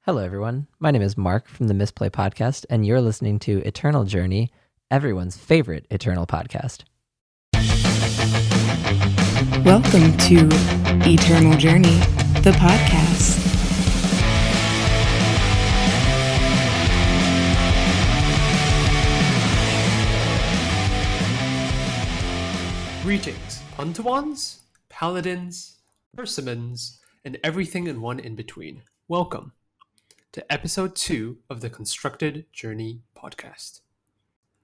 Hello, everyone. My name is Mark from the Misplay Podcast, and you're listening to Eternal Journey, everyone's favorite Eternal podcast. Welcome to Eternal Journey, the podcast. Greetings, Puntawans, Paladins, Persimmons, and everything and one in between. Welcome to episode 2 of the Constructed Journey podcast.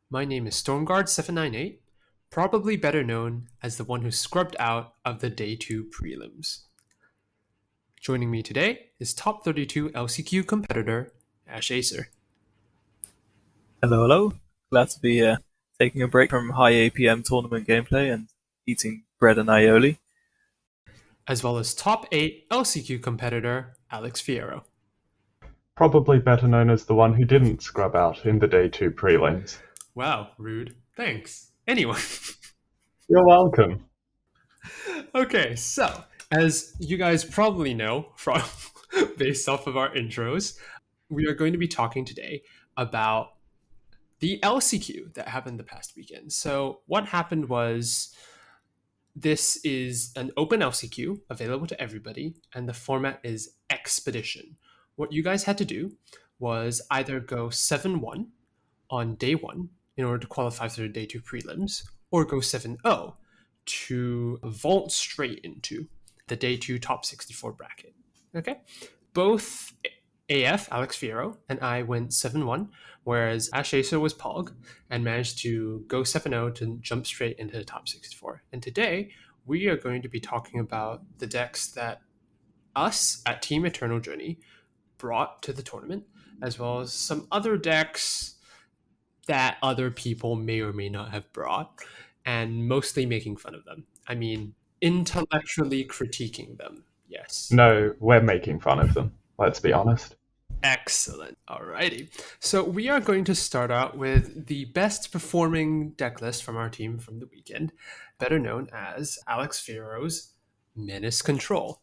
My name is Stormguard798, probably better known as the one who scrubbed out of the Day 2 prelims. Joining me today is top 32 LCQ competitor, AsheAcer. Hello. Glad to be taking a break from high APM tournament gameplay and eating bread and aioli. As well as top 8 LCQ competitor, AlexFiero. Probably better known as the one who didn't scrub out in the Day 2 prelims. Wow, rude. Thanks. Anyway. You're welcome. Okay, so, as you guys probably know from based off of our intros, we are going to be talking today about the LCQ that happened the past weekend. So what happened was, this is an open LCQ available to everybody, and the format is Expedition. What you guys had to do was either go 7-1 on day 1 in order to qualify for the day 2 prelims, or go 7-0 to vault straight into the day 2 top 64 bracket. Okay? Both AF, AlexFiero, and I went 7-1, whereas AsheAcer was Pog and managed to go 7-0 to jump straight into the top 64. And today, we are going to be talking about the decks that us at Team Eternal Journey brought to the tournament, as well as some other decks that other people may or may not have brought, and mostly making fun of them. I mean, intellectually critiquing them, yes. No, we're making fun of them, let's be honest. Excellent. Alrighty. So we are going to start out with the best performing deck list from our team from the weekend, better known as AlexFiero's Menace Control.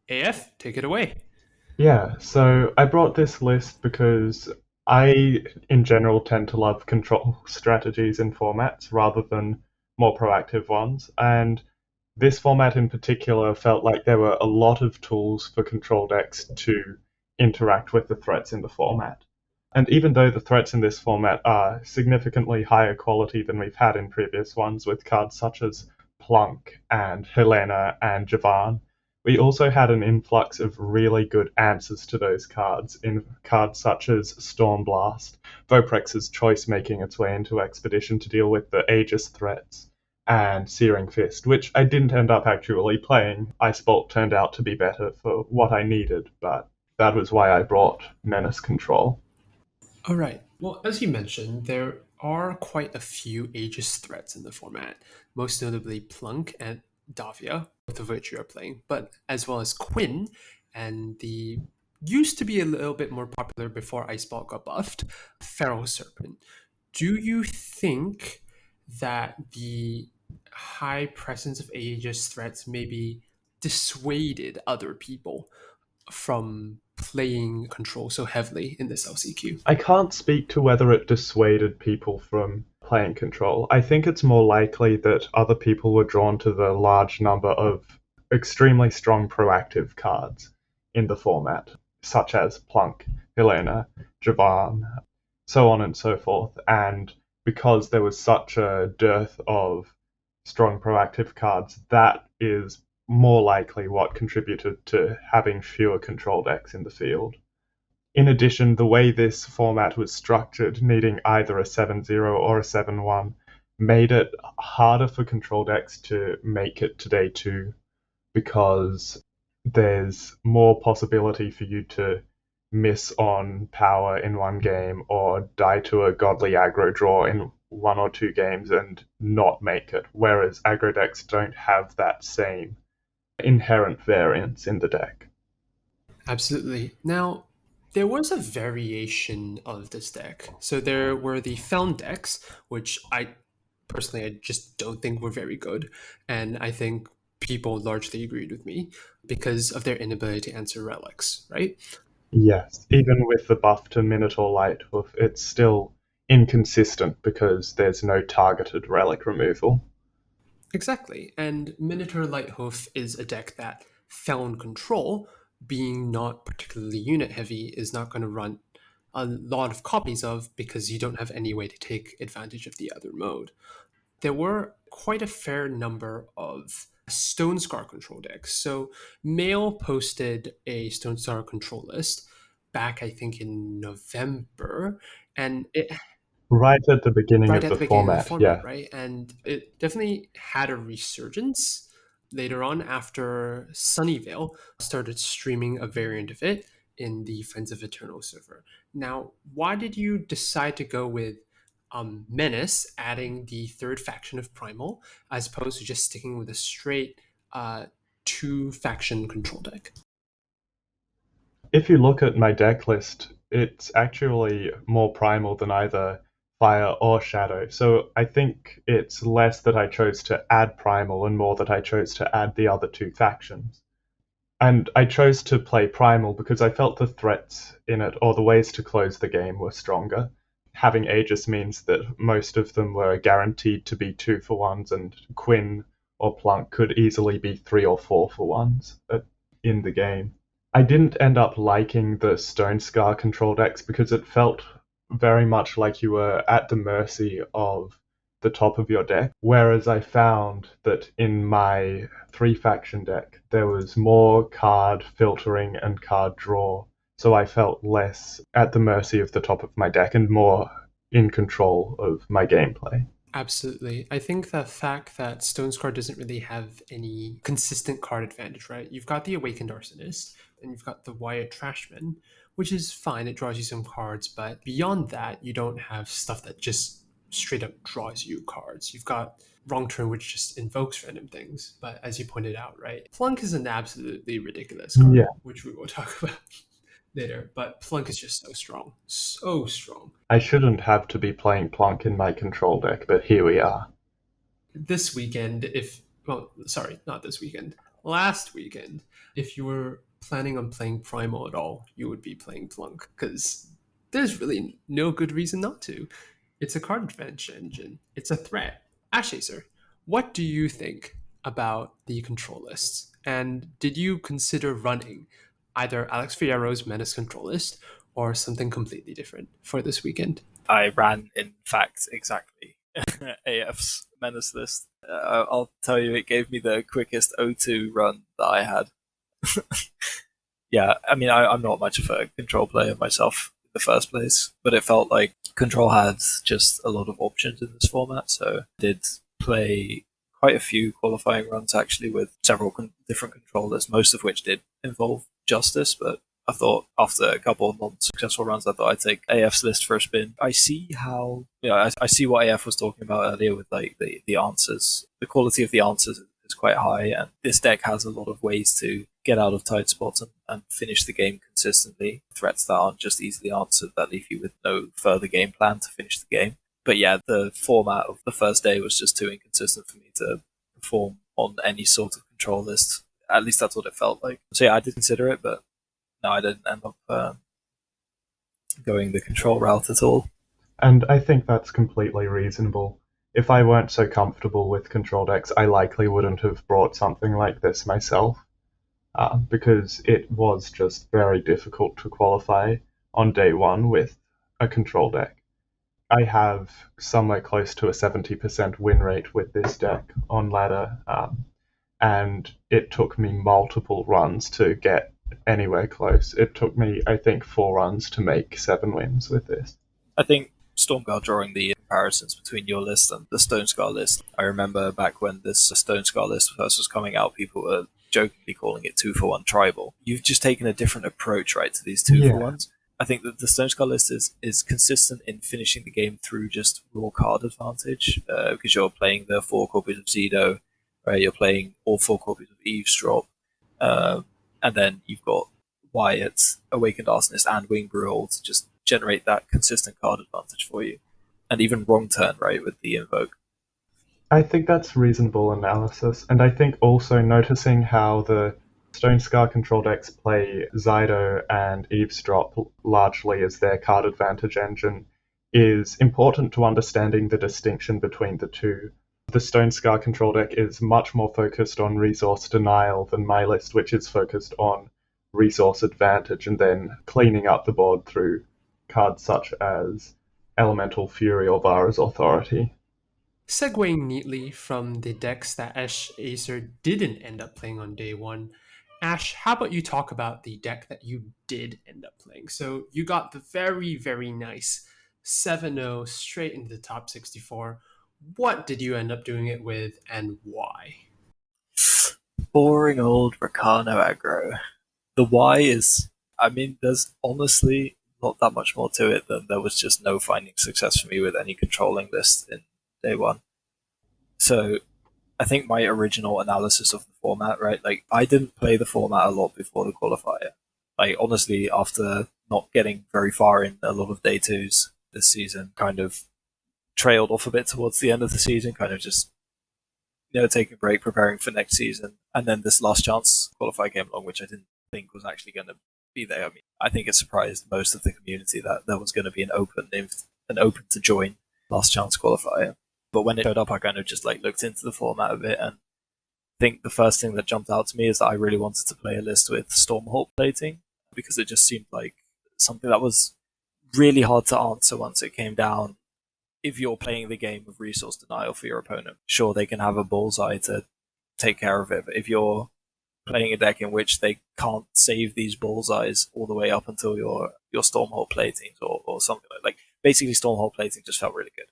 AF, take it away. Yeah, so I brought this list because I, in general, tend to love control strategies in formats rather than more proactive ones, and this format in particular felt like there were a lot of tools for control decks to interact with the threats in the format. And even though the threats in this format are significantly higher quality than we've had in previous ones with cards such as Plunk and Helena and Javan, we also had an influx of really good answers to those cards in cards such as Stormblast, Voprex's Choice making its way into Expedition to deal with the Aegis threats, and Searing Fist, which I didn't end up actually playing. Icebolt turned out to be better for what I needed, but that was why I brought Menace Control. All right. Well, as you mentioned, there are quite a few Aegis threats in the format, most notably Plunk and Davia, both of which you are playing, but as well as Quinn and the used to be a little bit more popular before Icebolt got buffed, Feral Serpent. Do you think that the high presence of Aegis threats maybe dissuaded other people from playing control so heavily in this LCQ? I can't speak to whether it dissuaded people from playing control. I think it's more likely that other people were drawn to the large number of extremely strong proactive cards in the format, such as Plunk, Helena, Javan, so on and so forth. And because there was such a dearth of strong proactive cards, that is more likely what contributed to having fewer control decks in the field. In addition, the way this format was structured, needing either a 7-0 or a 7-1, made it harder for control decks to make it to day 2, because there's more possibility for you to miss on power in one game or die to a godly aggro draw in 1 or 2 games and not make it, whereas aggro decks don't have that same inherent variance in the deck. Absolutely. Now, there was a variation of this deck. So there were the Feln decks, which I just don't think were very good. And I think people largely agreed with me because of their inability to answer relics, right? Yes, even with the buff to Minotaur Lighthoof, it's still inconsistent because there's no targeted relic removal. Exactly. And Minotaur Lighthoof is a deck that Felon Control, being not particularly unit heavy, is not going to run a lot of copies of because you don't have any way to take advantage of the other mode. There were quite a fair number of Stone Scar control decks. So Mail posted a Stone Scar control list back, I think, in November, and it Right at the beginning right of at the the beginning of the format, format, yeah. right? And it definitely had a resurgence later on after Sunnyvale started streaming a variant of it in the Friends of Eternal server. Now, why did you decide to go with Menace, adding the third faction of Primal, as opposed to just sticking with a straight two faction control deck? If you look at my deck list, it's actually more primal than either fire or shadow. So I think it's less that I chose to add primal and more that I chose to add the other two factions. And I chose to play primal because I felt the threats in it or the ways to close the game were stronger. Having Aegis means that most of them were guaranteed to be 2-for-1s, and Quinn or Plunk could easily be 3 or 4-for-1s in the game. I didn't end up liking the Stone Scar control decks because it felt very much like you were at the mercy of the top of your deck, whereas I found that in my 3-faction deck there was more card filtering and card draw, so I felt less at the mercy of the top of my deck and more in control of my gameplay. Absolutely. I think the fact that Stone Scar doesn't really have any consistent card advantage, right? You've got the Awakened Arsonist, and you've got the Wyatt Trashman, which is fine. It draws you some cards, but beyond that, you don't have stuff that just straight up draws you cards. You've got Wrong Turn, which just invokes random things. But as you pointed out, right, Plunk is an absolutely ridiculous card, Yeah. which we will talk about later. But Plunk is just so strong. So strong. I shouldn't have to be playing Plunk in my control deck, but here we are. This weekend, not this weekend, last weekend, if you were planning on playing Primal at all, you would be playing Plunk because there's really no good reason not to. It's a card advantage engine, it's a threat. AsheAcer, what do you think about the control lists? And did you consider running either AlexFiero's Menace control list or something completely different for this weekend? I ran, in fact, exactly AF's Menace list. I'll tell you, it gave me the quickest O2 run that I had. Yeah, I mean, I'm not much of a control player myself in the first place, but it felt like control had just a lot of options in this format, so I did play quite a few qualifying runs actually with several different controllers, most of which did involve Justice, but I thought after a couple of non-successful runs, I thought I'd take AF's list for a spin. I see how, I see what AF was talking about earlier with like the answers. The quality of the answers is quite high, and this deck has a lot of ways to get out of tight spots and finish the game consistently. Threats that aren't just easily answered, that leave you with no further game plan to finish the game. But yeah, the format of the first day was just too inconsistent for me to perform on any sort of control list. At least that's what it felt like. So yeah, I did consider it, but no, I didn't end up going the control route at all. And I think that's completely reasonable. If I weren't so comfortable with control decks, I likely wouldn't have brought something like this myself, because it was just very difficult to qualify on day one with a control deck. I have somewhere close to a 70% win rate with this deck on ladder, and it took me multiple runs to get anywhere close. It took me, I think, 4 runs to make 7 wins with this. I think Stormguard drawing the comparisons between your list and the Stone Scar list. I remember back when this Stone Scar list first was coming out, people were jokingly calling it 2-for-1 tribal. You've just taken a different approach, right, to these 2-for-1s. I think that the Stone Scar list is consistent in finishing the game through just raw card advantage, because you're playing the 4 copies of Zedo, right? You're playing all 4 copies of Eavesdrop, and then you've got Wyatt, Awakened Arsonist, and Wing Brule to just generate that consistent card advantage for you. And even Wrong Turn, right, with the Invoke. I think that's reasonable analysis, and I think also noticing how the Stone Scar control decks play Zydo and Eavesdrop largely as their card advantage engine is important to understanding the distinction between the two. The Stone Scar control deck is much more focused on resource denial than my list, which is focused on resource advantage and then cleaning up the board through cards such as Elemental Fury or Vara's Authority. Segueing neatly from the decks that AsheAcer didn't end up playing on day one, Ash, how about you talk about the deck that you did end up playing? So you got the very, very nice 7-0 straight into the top 64. What did you end up doing it with and why? Boring old Rakano aggro. The why is, I mean, there's honestly not that much more to it than there was just no finding success for me with any controlling list in day one. So I think my original analysis of the format, right? Like, I didn't play the format a lot before the qualifier. Like, honestly, after not getting very far in a lot of day twos this season, kind of trailed off a bit towards the end of the season, kind of just, taking a break, preparing for next season. And then this last chance qualifier came along, which I didn't think was actually going to be there. I mean, I think it surprised most of the community that there was going to be an open to join last chance qualifier. But when it showed up, I kind of just looked into the format a bit, and I think the first thing that jumped out to me is that I really wanted to play a list with Stormholt Plating, because it just seemed like something that was really hard to answer once it came down. If you're playing the game of resource denial for your opponent, sure, they can have a bullseye to take care of it, but if you're playing a deck in which they can't save these bullseyes all the way up until your Stormholt Platings or something like basically Stormholt Plating just felt really good,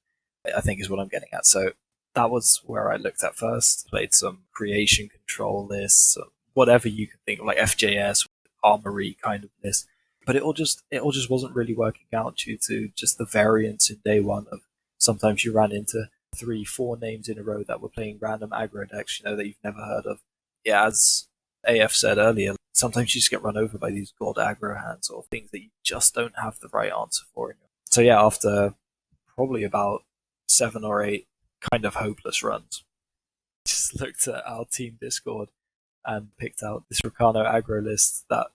I think is what I'm getting at. So that was where I looked at first. Played some creation control lists, whatever you can think of, like FJS, armory kind of list. But it all just wasn't really working out due to just the variance in day one of sometimes you ran into 3-4 names in a row that were playing random aggro decks, that you've never heard of. Yeah, as AF said earlier, sometimes you just get run over by these god aggro hands or things that you just don't have the right answer for. So yeah, after probably about 7 or 8 kind of hopeless runs, just looked at our team Discord and picked out this Rakano aggro list that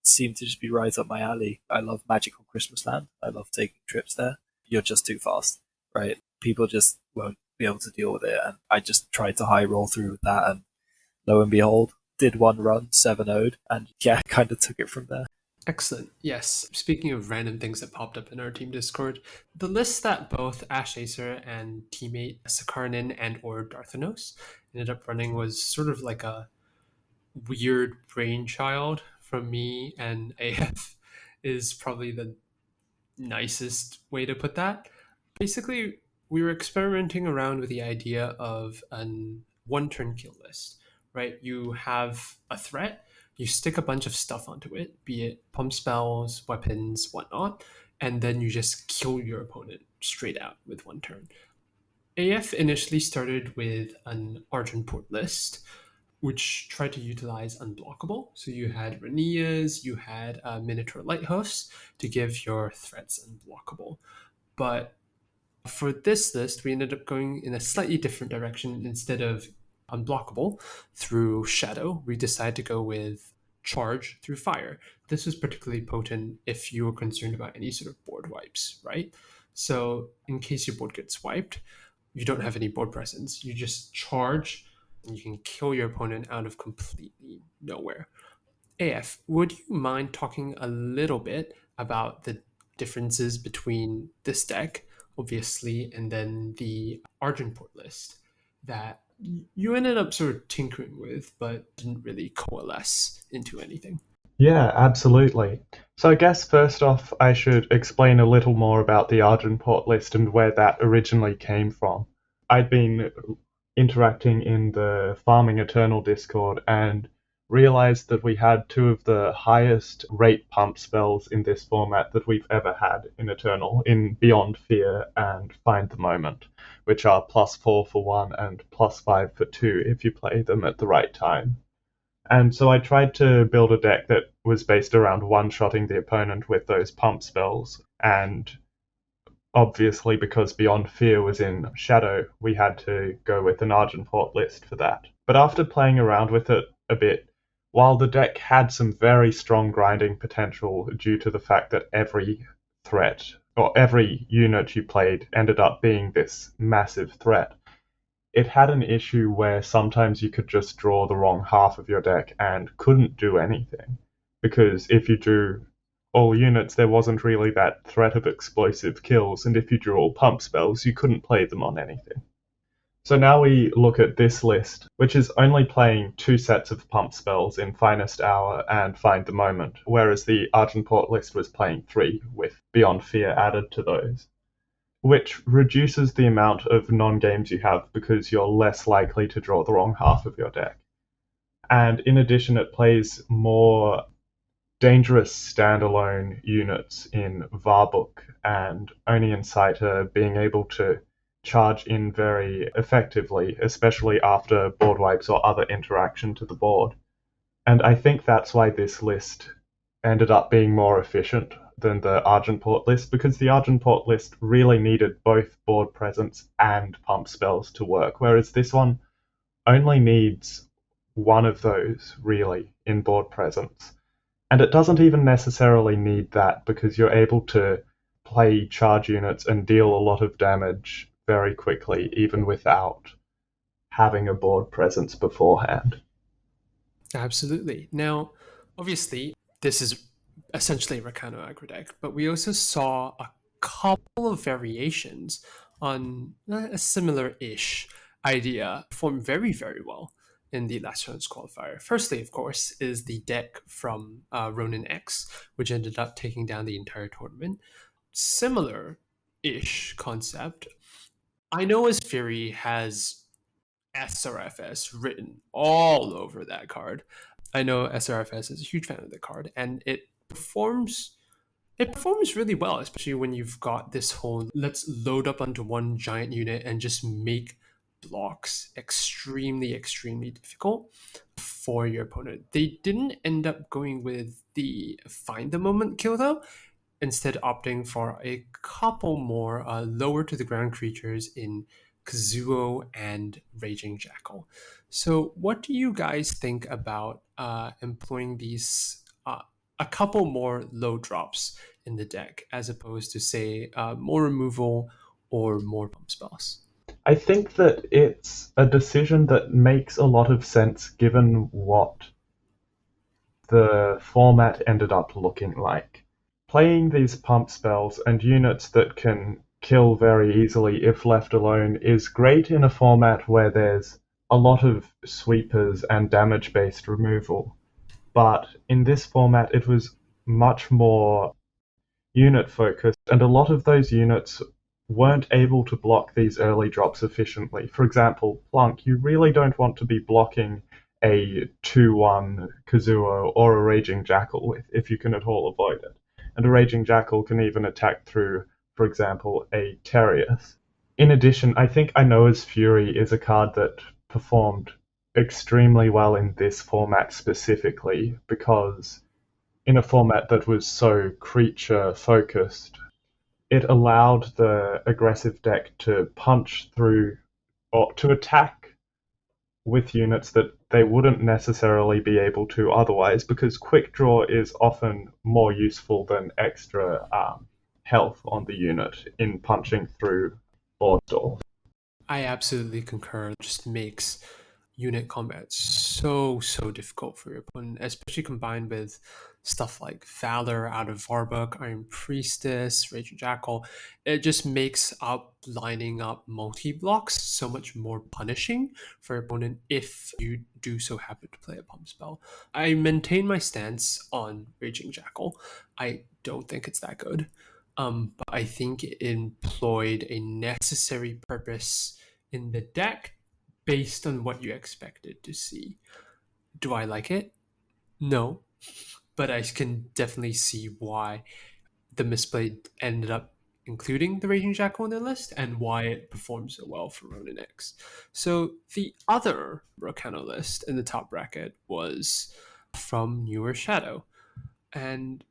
seemed to just be right up my alley. I love Magical Christmas Land. I love taking trips there. You're just too fast, right? People just won't be able to deal with it. And I just tried to high roll through with that, and lo and behold, did one run, 7-0'd, and yeah, kind of took it from there. Excellent. Yes. Speaking of random things that popped up in our team Discord, the list that both AsheAcer and teammate Sakarnen and or Darthanos ended up running was sort of like a weird brainchild from me and AF is probably the nicest way to put that. Basically, we were experimenting around with the idea of an one-turn kill list, right? You have a threat, you stick a bunch of stuff onto it, be it pump spells, weapons, whatnot, and then you just kill your opponent straight out with one turn. AF initially started with an Argent Port list, which tried to utilize unblockable. So you had Ranias, you had Minotaur Lighthoofs to give your threats unblockable. But for this list, we ended up going in a slightly different direction. Instead of unblockable through Shadow, we decided to go with Charge through Fire. This was particularly potent if you were concerned about any sort of board wipes, right? So in case your board gets wiped, you don't have any board presence. You just charge, and you can kill your opponent out of completely nowhere. AF, would you mind talking a little bit about the differences between this deck, obviously, and then the Argent Port list that you ended up sort of tinkering with, but didn't really coalesce into anything? Yeah, absolutely. So I guess first off, I should explain a little more about the Argent Port list and where that originally came from. I'd been interacting in the Farming Eternal Discord and realized that we had 2 of the highest rate pump spells in this format that we've ever had in Eternal, in Beyond Fear and Find the Moment, which are +4 for 1 and +5 for 2 if you play them at the right time. And so I tried to build a deck that was based around one-shotting the opponent with those pump spells, and obviously, because Beyond Fear was in Shadow, we had to go with an Argent Port list for that. But after playing around with it a bit, while the deck had some very strong grinding potential due to the fact that every threat or every unit you played ended up being this massive threat, it had an issue where sometimes you could just draw the wrong half of your deck and couldn't do anything. Because if you drew all units, there wasn't really that threat of explosive kills, and if you drew all pump spells, you couldn't play them on anything. So now we look at this list, which is only playing 2 sets of pump spells in Finest Hour and Find the Moment, whereas the Argenport list was playing 3, with Beyond Fear added to those, which reduces the amount of non-games you have because you're less likely to draw the wrong half of your deck. And in addition, it plays more dangerous standalone units in Varbuk and Oni Inciter being able to charge in very effectively, especially after board wipes or other interaction to the board. And I think that's why this list ended up being more efficient than the Argenport list, because the Argenport list really needed both board presence and pump spells to work, whereas this one only needs one of those, really, in board presence. And it doesn't even necessarily need that, because you're able to play charge units and deal a lot of damage very quickly, even without having a board presence beforehand. Absolutely. Now, obviously, this is essentially a Rakano aggro deck, but we also saw a couple of variations on a similar-ish idea perform very, very well in the last round's qualifier. Firstly, of course, is the deck from RoninX, which ended up taking down the entire tournament. Similar-ish concept. I know as Fury has SRFS written all over that card. I know SRFS is a huge fan of the card, and it performs really well, especially when you've got this whole let's load up onto one giant unit and just make blocks extremely, extremely difficult for your opponent. They didn't end up going with the Find the Moment kill though, instead opting for a couple more lower to the ground creatures in Kazuo and Raging Jackal. So what do you guys think about employing these a couple more low drops in the deck as opposed to, say, more removal or more pump spells? I think that it's a decision that makes a lot of sense given what the format ended up looking like. Playing these pump spells and units that can kill very easily if left alone is great in a format where there's a lot of sweepers and damage-based removal. But in this format, it was much more unit-focused, and a lot of those units weren't able to block these early drops efficiently. For example, Plunk, you really don't want to be blocking a 2-1 Kazuo or a Raging Jackal with if you can at all avoid it. And a Raging Jackal can even attack through, for example, a Terius. In addition, I think I Know As Fury is a card that performed extremely well in this format specifically, because in a format that was so creature focused, it allowed the aggressive deck to punch through or to attack with units that they wouldn't necessarily be able to otherwise, because quick draw is often more useful than extra health on the unit in punching through board doors. I absolutely concur. It just makes unit combat so difficult for your opponent, especially combined with stuff like Valor out of Varbuk, Iron Priestess, Raging Jackal. It just makes lining up multi-blocks so much more punishing for your opponent if you do so happen to play a pump spell. I maintain my stance on Raging Jackal. I don't think it's that good. But I think it employed a necessary purpose in the deck based on what you expected to see. Do I like it? No. But I can definitely see why the misplay ended up including the Raging Jackal on their list and why it performs so well for RoninX. So the other Rakano list in the top bracket was from nevershadow. And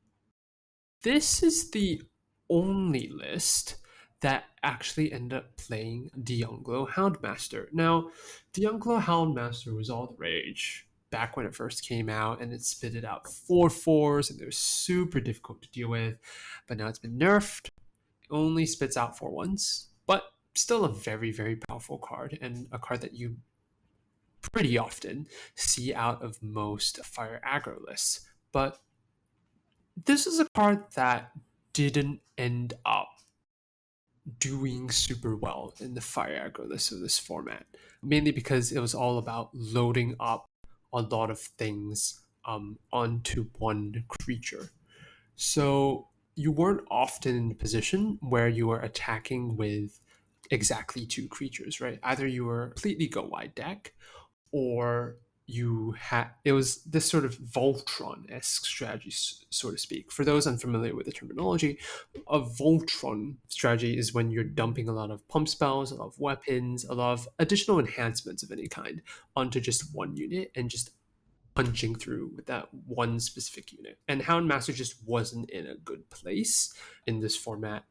this is the only list that actually ended up playing the Anglo Houndmaster. Now, the Anglo Houndmaster was all the rage back when it first came out, and it spitted out 4/4s, and they're super difficult to deal with. But now it's been nerfed. It only spits out 4/1s, but still a very, very powerful card, and a card that you pretty often see out of most fire aggro lists. But this is a card that didn't end up doing super well in the fire aggro list of this format, mainly because it was all about loading up a lot of things onto one creature. So you weren't often in a position where you were attacking with exactly 2 creatures, right? Either you were completely go wide deck, or it was this sort of Voltron-esque strategy, so to speak. For those unfamiliar with the terminology, a Voltron strategy is when you're dumping a lot of pump spells, a lot of weapons, a lot of additional enhancements of any kind onto just one unit and just punching through with that one specific unit. And Houndmaster just wasn't in a good place in this format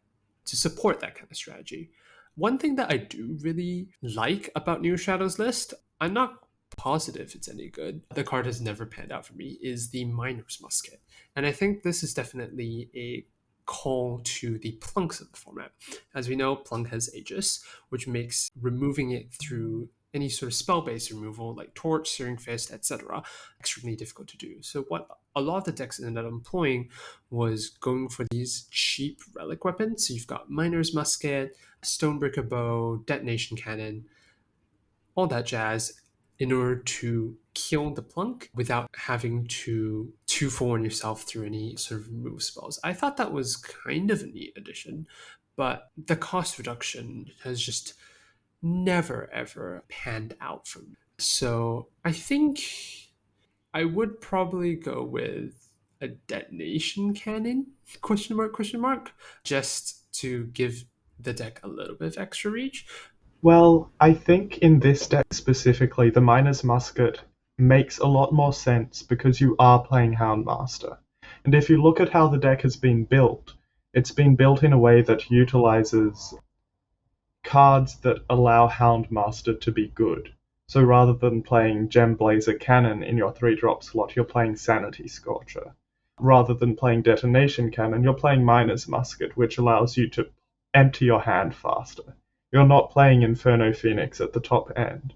to support that kind of strategy. One thing that I do really like about Nevershadow's list, I'm not positive it's any good, the card has never panned out for me, is the Miner's Musket. And I think this is definitely a call to the plunks of the format. As we know, plunk has Aegis, which makes removing it through any sort of spell-based removal like Torch, Searing Fist, etc. extremely difficult to do. So what a lot of the decks ended up employing was going for these cheap relic weapons. So you've got Miner's Musket, Stonebreaker Bow, Detonation Cannon, all that jazz, in order to kill the plunk without having to 2-4 on yourself through any sort of remove spells. I thought that was kind of a neat addition, but the cost reduction has just never ever panned out for me. So I think I would probably go with a detonation cannon, question mark, just to give the deck a little bit of extra reach. Well, I think in this deck specifically, the Miner's Musket makes a lot more sense because you are playing Houndmaster. And if you look at how the deck has been built, it's been built in a way that utilizes cards that allow Houndmaster to be good. So rather than playing Gemblazer Cannon in your 3-drop slot, you're playing Sanity Scorcher. Rather than playing Detonation Cannon, you're playing Miner's Musket, which allows you to empty your hand faster. You're not playing Inferno Phoenix at the top end.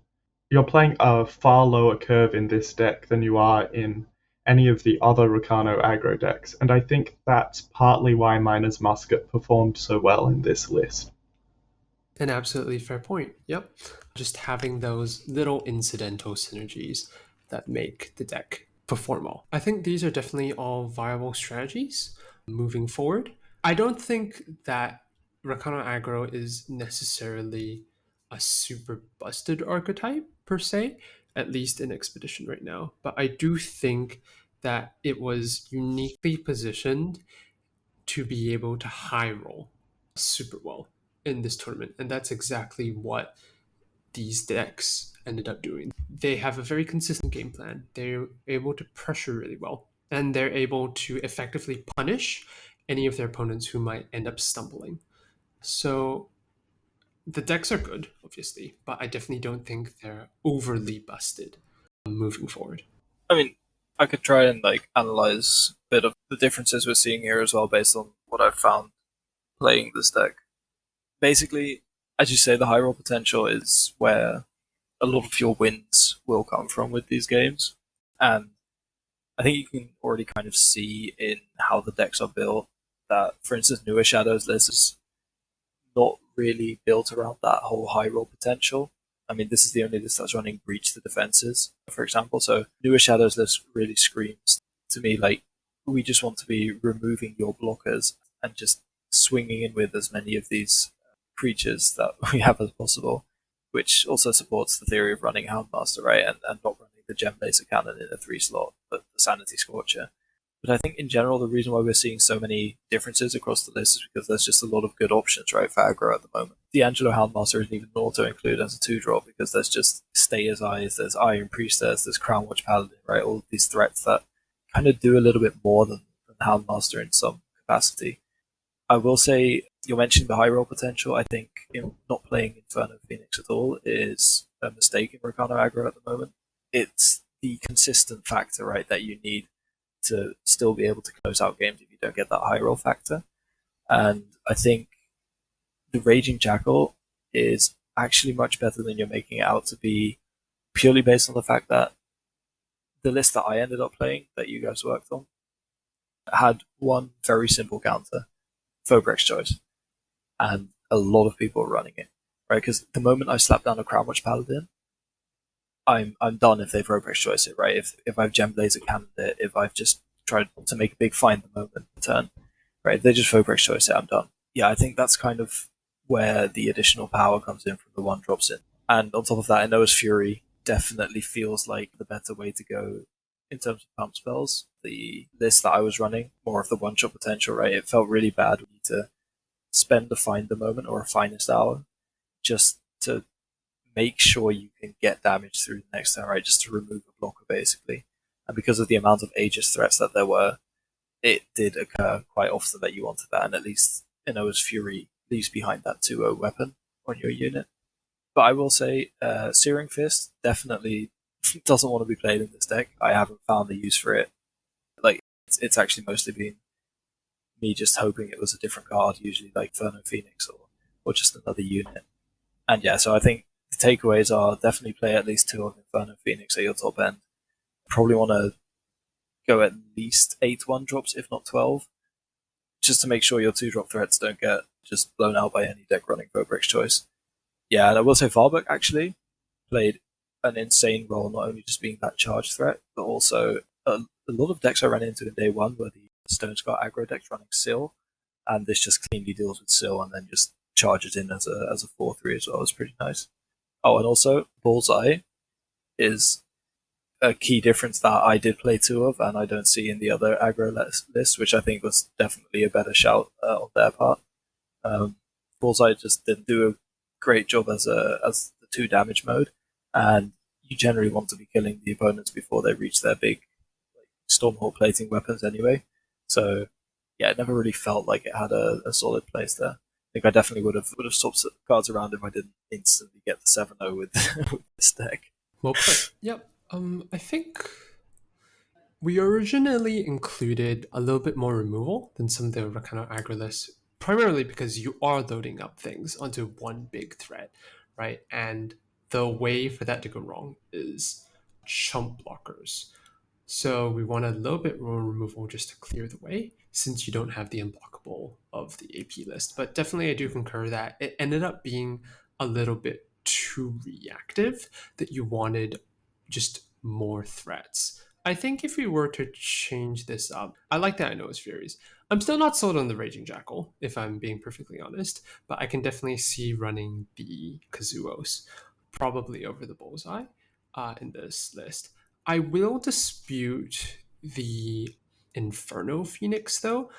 You're playing a far lower curve in this deck than you are in any of the other Rakano aggro decks, and I think that's partly why Miner's Musket performed so well in this list. An absolutely fair point. Yep. Just having those little incidental synergies that make the deck perform well. I think these are definitely all viable strategies moving forward. I don't think that Rakano aggro is necessarily a super busted archetype per se, at least in Expedition right now. But I do think that it was uniquely positioned to be able to high roll super well in this tournament. And that's exactly what these decks ended up doing. They have a very consistent game plan. They're able to pressure really well, and they're able to effectively punish any of their opponents who might end up stumbling. So the decks are good, obviously, but I definitely don't think they're overly busted moving forward. I mean, I could try and analyze a bit of the differences we're seeing here as well based on what I've found playing this deck. Basically, as you say, the high roll potential is where a lot of your wins will come from with these games. And I think you can already kind of see in how the decks are built that, for instance, Nevershadow's list is not really built around that whole high roll potential. I mean, this is the only list that's running Breach the Defenses, for example. So Nevershadow's list really screams to me like, we just want to be removing your blockers and just swinging in with as many of these creatures that we have as possible, which also supports the theory of running Houndmaster, right? And not running the Gemblazer Cannon in a 3-slot, but the Sanity Scorcher. But I think in general, the reason why we're seeing so many differences across the list is because there's just a lot of good options, right, for aggro at the moment. The Anglo Houndmaster isn't even auto-include as a 2-drop because there's just Stayer's Eyes, there's Iron Priestess, there's Crown Watch Paladin, right? All of these threats that kind of do a little bit more than Houndmaster in some capacity. I will say, you're mentioning the high roll potential. I think not playing Inferno Phoenix at all is a mistake in Rakano aggro at the moment. It's the consistent factor, right, that you need to still be able to close out games if you don't get that high roll factor. And I think the Raging Jackal is actually much better than you're making it out to be, purely based on the fact that the list that I ended up playing, that you guys worked on, had one very simple counter, Phobrex Choice, and a lot of people are running it, right? Because the moment I slap down a Crown Watch Paladin, I'm done if they Phobrex Choice it, right? If I've Gem Blazer cannoned it, if I've just tried to make a big find the moment turn, right? If they just Phobrex Choice it, I'm done. Yeah, I think that's kind of where the additional power comes in from the one drops in. And on top of that, I know as Fury definitely feels like the better way to go in terms of pump spells. The list that I was running, more of the one-shot potential, right? It felt really bad when you to spend a Find the Moment or a Finest Hour just to make sure you can get damage through the next turn, right? Just to remove a blocker, basically. And because of the amount of Aegis threats that there were, it did occur quite often that you wanted that, and at least Inoa's Fury leaves behind that 2-0 weapon on your unit. But I will say, Searing Fist definitely doesn't want to be played in this deck. I haven't found the use for it. Like, it's actually mostly been me just hoping it was a different card, usually like Inferno Phoenix or just another unit. And yeah, so I think the takeaways are definitely play at least 2 of Inferno Phoenix at your top end. Probably want to go at least 8 1-drops, if not 12, just to make sure your 2-drop threats don't get just blown out by any deck running Phobrex Choice. Yeah, and I will say Farbuck actually played an insane role, not only just being that charge threat, but also a lot of decks I ran into in day one were the Stone Scar aggro decks running Syl, and this just cleanly deals with Syl and then just charges in as a 4-3 as well. It's pretty nice. Oh, and also Bullseye is a key difference that I did play 2 of, and I don't see in the other aggro list, which I think was definitely a better shout on their part. Bullseye just didn't do a great job as the 2 damage mode, and you generally want to be killing the opponents before they reach their big Stormholt Plating weapons anyway. So yeah, it never really felt like it had a solid place there. I think I definitely would have swapped cards around if I didn't instantly get the 7-0 with this deck. Well put. Yep. I think we originally included a little bit more removal than some of the kind of aggro lists, primarily because you are loading up things onto one big threat, right? And the way for that to go wrong is chump blockers. So we want a little bit more removal just to clear the way, since you don't have the unblockable of the AP list. But definitely I do concur that it ended up being a little bit too reactive, that you wanted just more threats. I think if we were to change this up, I like that I know it's Furies. I'm still not sold on the Raging Jackal, if I'm being perfectly honest, but I can definitely see running the Kazuos probably over the Bullseye in this list. I will dispute the Inferno Phoenix, though.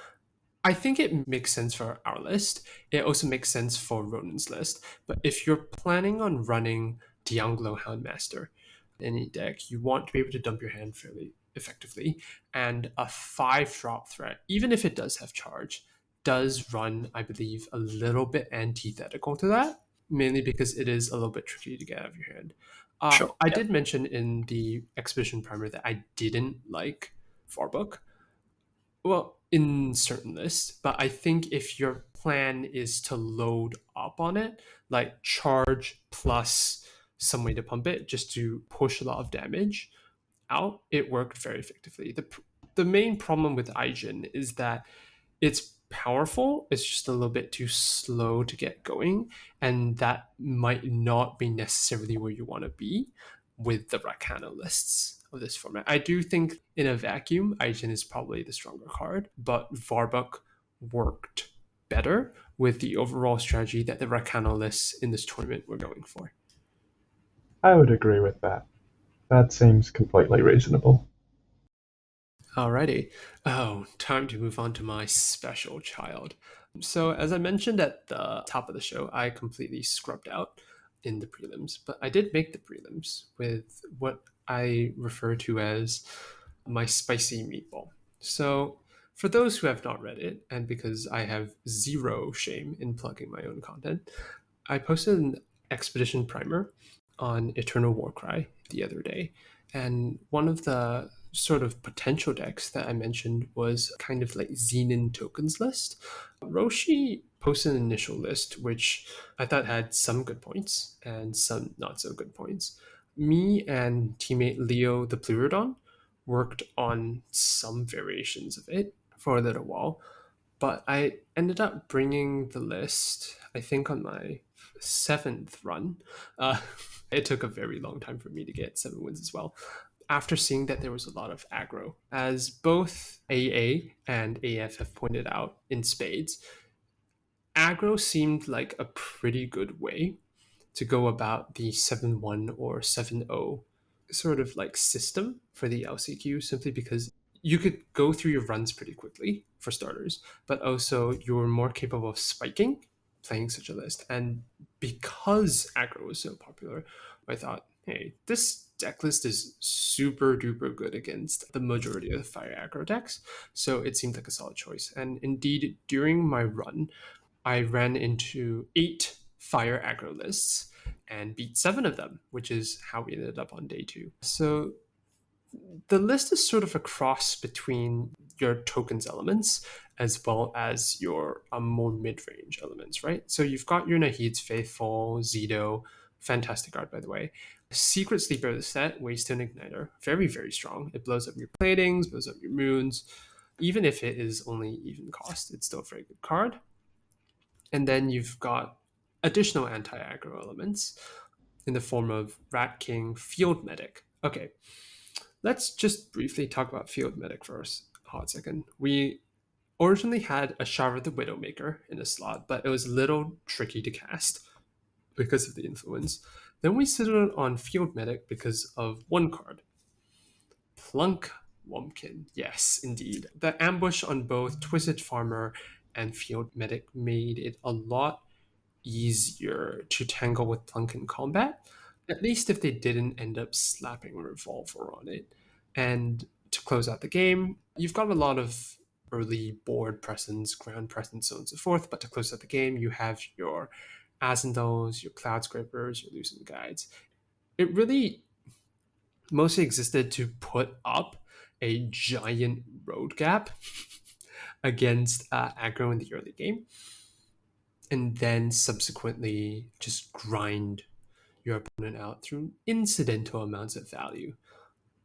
I think it makes sense for our list. It also makes sense for Ronin's list. But if you're planning on running the Anglo Houndmaster in any deck, you want to be able to dump your hand fairly effectively. And a 5-drop threat, even if it does have charge, does run, I believe, a little bit antithetical to that, mainly because it is a little bit tricky to get out of your hand. Sure. I did mention in the Expedition Primer that I didn't like Farbook. Well, in certain lists, but I think if your plan is to load up on it, like charge plus some way to pump it just to push a lot of damage out, it worked very effectively. The main problem with Aijin is that it's powerful, it's just a little bit too slow to get going, and that might not be necessarily where you want to be with the Rakano lists of this format. I do think in a vacuum, Aijin is probably the stronger card, but Varbuk worked better with the overall strategy that the Rakano lists in this tournament were going for. I would agree with that. That seems completely reasonable. Alrighty. Oh, time to move on to my special child. So, as I mentioned at the top of the show, I completely scrubbed out in the prelims, but I did make the prelims with what I refer to as my spicy meatball. So, for those who have not read it, and because I have zero shame in plugging my own content, I posted an expedition primer on Eternal Warcry the other day, And one of the sort of potential decks that I mentioned was kind of like Xenon tokens list. Roshi posted an initial list, which I thought had some good points and some not so good points. Me and teammate Leo the Pleurodon worked on some variations of it for a little while, but I ended up bringing the list, I think, on my 7th run. Uh, it took a very long time for me to get 7 wins as well. After seeing that there was a lot of aggro, as both AA and AF have pointed out in spades, aggro seemed like a pretty good way to go about the 7-1 or 7-0 sort of like system for the LCQ, simply because you could go through your runs pretty quickly for starters, but also you're more capable of spiking playing such a list. And because aggro was so popular, I thought, hey, this deck list is super duper good against the majority of the fire aggro decks. So it seemed like a solid choice. And indeed, during my run, I ran into 8 fire aggro lists and beat 7 of them, which is how we ended up on day 2. So the list is sort of a cross between your tokens elements as well as your more mid-range elements, right? So you've got your Nahid's Faithful, Zido, fantastic art, by the way. Secret Sleeper of the set, Waystone Igniter, very, very strong. It blows up your platings, blows up your moons. Even if it is only even cost, it's still a very good card. And then you've got additional anti-aggro elements in the form of Rat King, Field Medic. Okay, let's just briefly talk about Field Medic for a hot second. We originally had a Shara the Widowmaker in a slot, but it was a little tricky to cast because of the influence. Then we settled on Field Medic because of one card, Plunk Wumpkin. Yes, indeed. The ambush on both Twisted Farmer and Field Medic made it a lot easier to tangle with Plunk in combat, at least if they didn't end up slapping a Revolver on it. And to close out the game, you've got a lot of early board presence, ground presence, so on and so forth, but to close out the game, you have your Azendals, your Cloud Scrapers, your Lucent Guides. It really mostly existed to put up a giant road gap against aggro in the early game, and then subsequently just grind your opponent out through incidental amounts of value.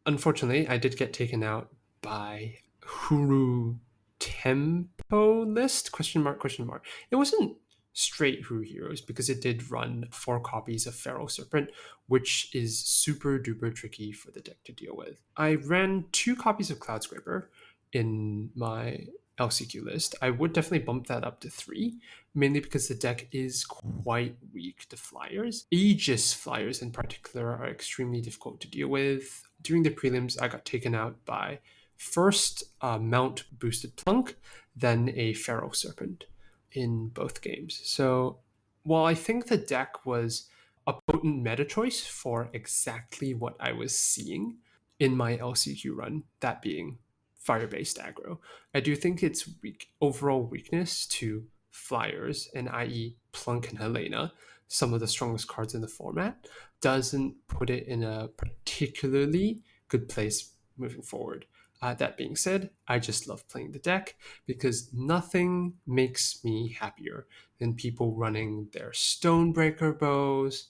Unfortunately, I did get taken out by Huru Tempo list, question mark, question mark. It wasn't straight Huru Heroes because it did run 4 copies of Feral Serpent, which is super duper tricky for the deck to deal with. I ran 2 copies of Cloud Scraper in my LCQ list. I would definitely bump that up to 3, mainly because the deck is quite weak to flyers. Aegis flyers in particular are extremely difficult to deal with. During the prelims, I got taken out by first Mount boosted Plunk, then a Feral Serpent in both games. So while I think the deck was a potent meta choice for exactly what I was seeing in my LCQ run, that being fire-based aggro, I do think its overall weakness to flyers, and i.e. Plunk and Helena, some of the strongest cards in the format, doesn't put it in a particularly good place moving forward. That being said, I just love playing the deck because nothing makes me happier than people running their Stonebreaker bows,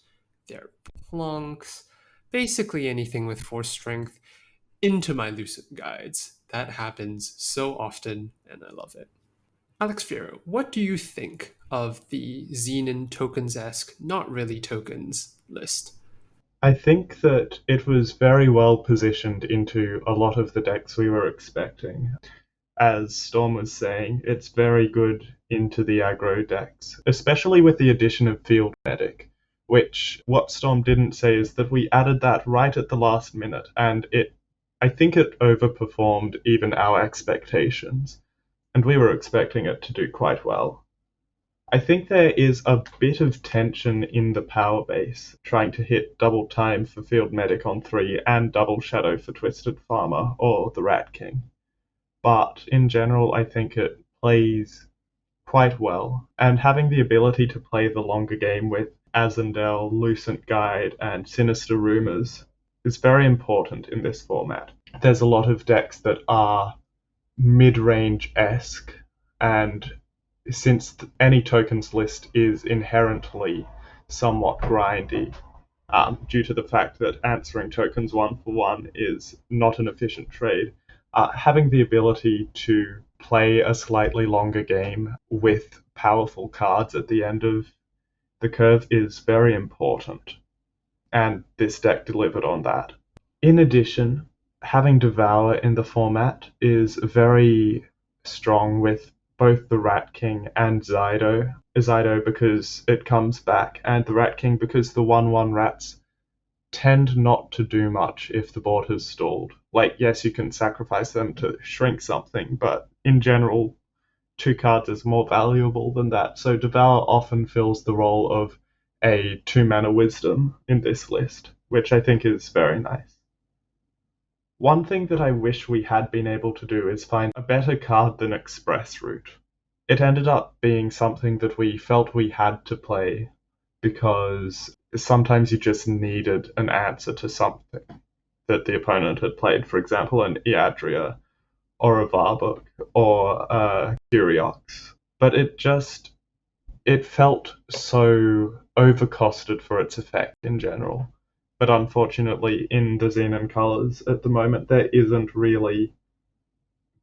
their Plunks, basically anything with force strength into my Lucent Guides. That happens so often, and I love it. AlexFiero, what do you think of the Xenon tokens-esque, not really tokens list? I think that it was very well positioned into a lot of the decks we were expecting. As Storm was saying, it's very good into the aggro decks, especially with the addition of Field Medic, which what Storm didn't say is that we added that right at the last minute, and I think it overperformed even our expectations, and we were expecting it to do quite well. I think there is a bit of tension in the power base, trying to hit double time for Field Medic on 3 and double shadow for Twisted Farmer or the Rat King. But in general, I think it plays quite well, and having the ability to play the longer game with Azendel, Lucent Guide, and Sinister Rumors is very important in this format. There's a lot of decks that are mid-range-esque, and since any tokens list is inherently somewhat grindy, due to the fact that answering tokens one for one is not an efficient trade, having the ability to play a slightly longer game with powerful cards at the end of the curve is very important, and this deck delivered on that. In addition, having Devour in the format is very strong with both the Rat King and Zydo. Zydo because it comes back, and the Rat King because the 1/1 rats tend not to do much if the board has stalled. Like, yes, you can sacrifice them to shrink something, but in general, 2 cards is more valuable than that. So Devour often fills the role of a 2-mana wisdom in this list, which I think is very nice. One thing that I wish we had been able to do is find a better card than Express Route. It ended up being something that we felt we had to play because sometimes you just needed an answer to something that the opponent had played. For example, an Eadria or a Varbuk or a Curiox. But it felt so overcosted for its effect in general. But unfortunately, in the Xenon colors at the moment, there isn't really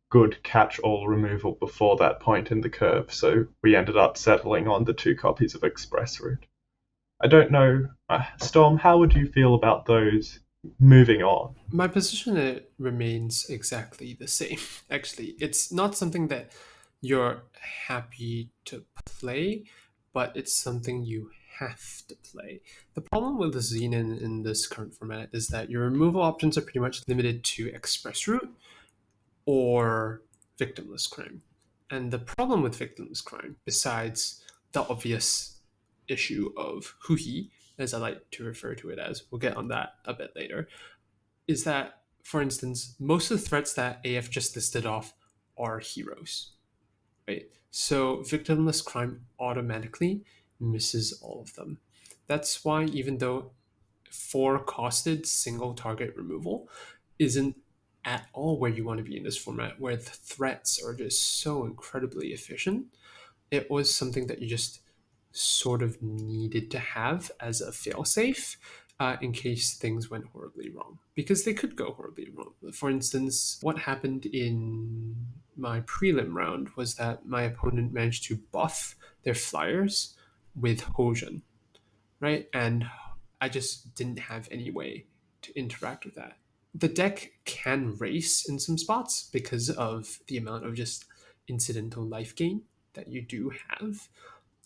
good catch-all removal before that point in the curve, so we ended up settling on the 2 copies of Express Route. I don't know, Storm, how would you feel about those moving on? My position remains exactly the same. Actually, it's not something that you're happy to play, but it's something you have to play. The problem with the Xenon in this current format is that your removal options are pretty much limited to Express Route or Victimless Crime. And the problem with Victimless Crime, besides the obvious issue of Huhi, as I like to refer to it as, we'll get on that a bit later, is that, for instance, most of the threats that AF just listed off are heroes, right? So Victimless Crime automatically misses all of them. That's why even though 4-costed single target removal isn't at all where you want to be in this format, where the threats are just so incredibly efficient, it was something that you just sort of needed to have as a failsafe in case things went horribly wrong, because they could go horribly wrong. For instance, what happened in my prelim round was that my opponent managed to buff their flyers with Hojin, right? And I just didn't have any way to interact with that. The deck can race in some spots because of the amount of just incidental life gain that you do have.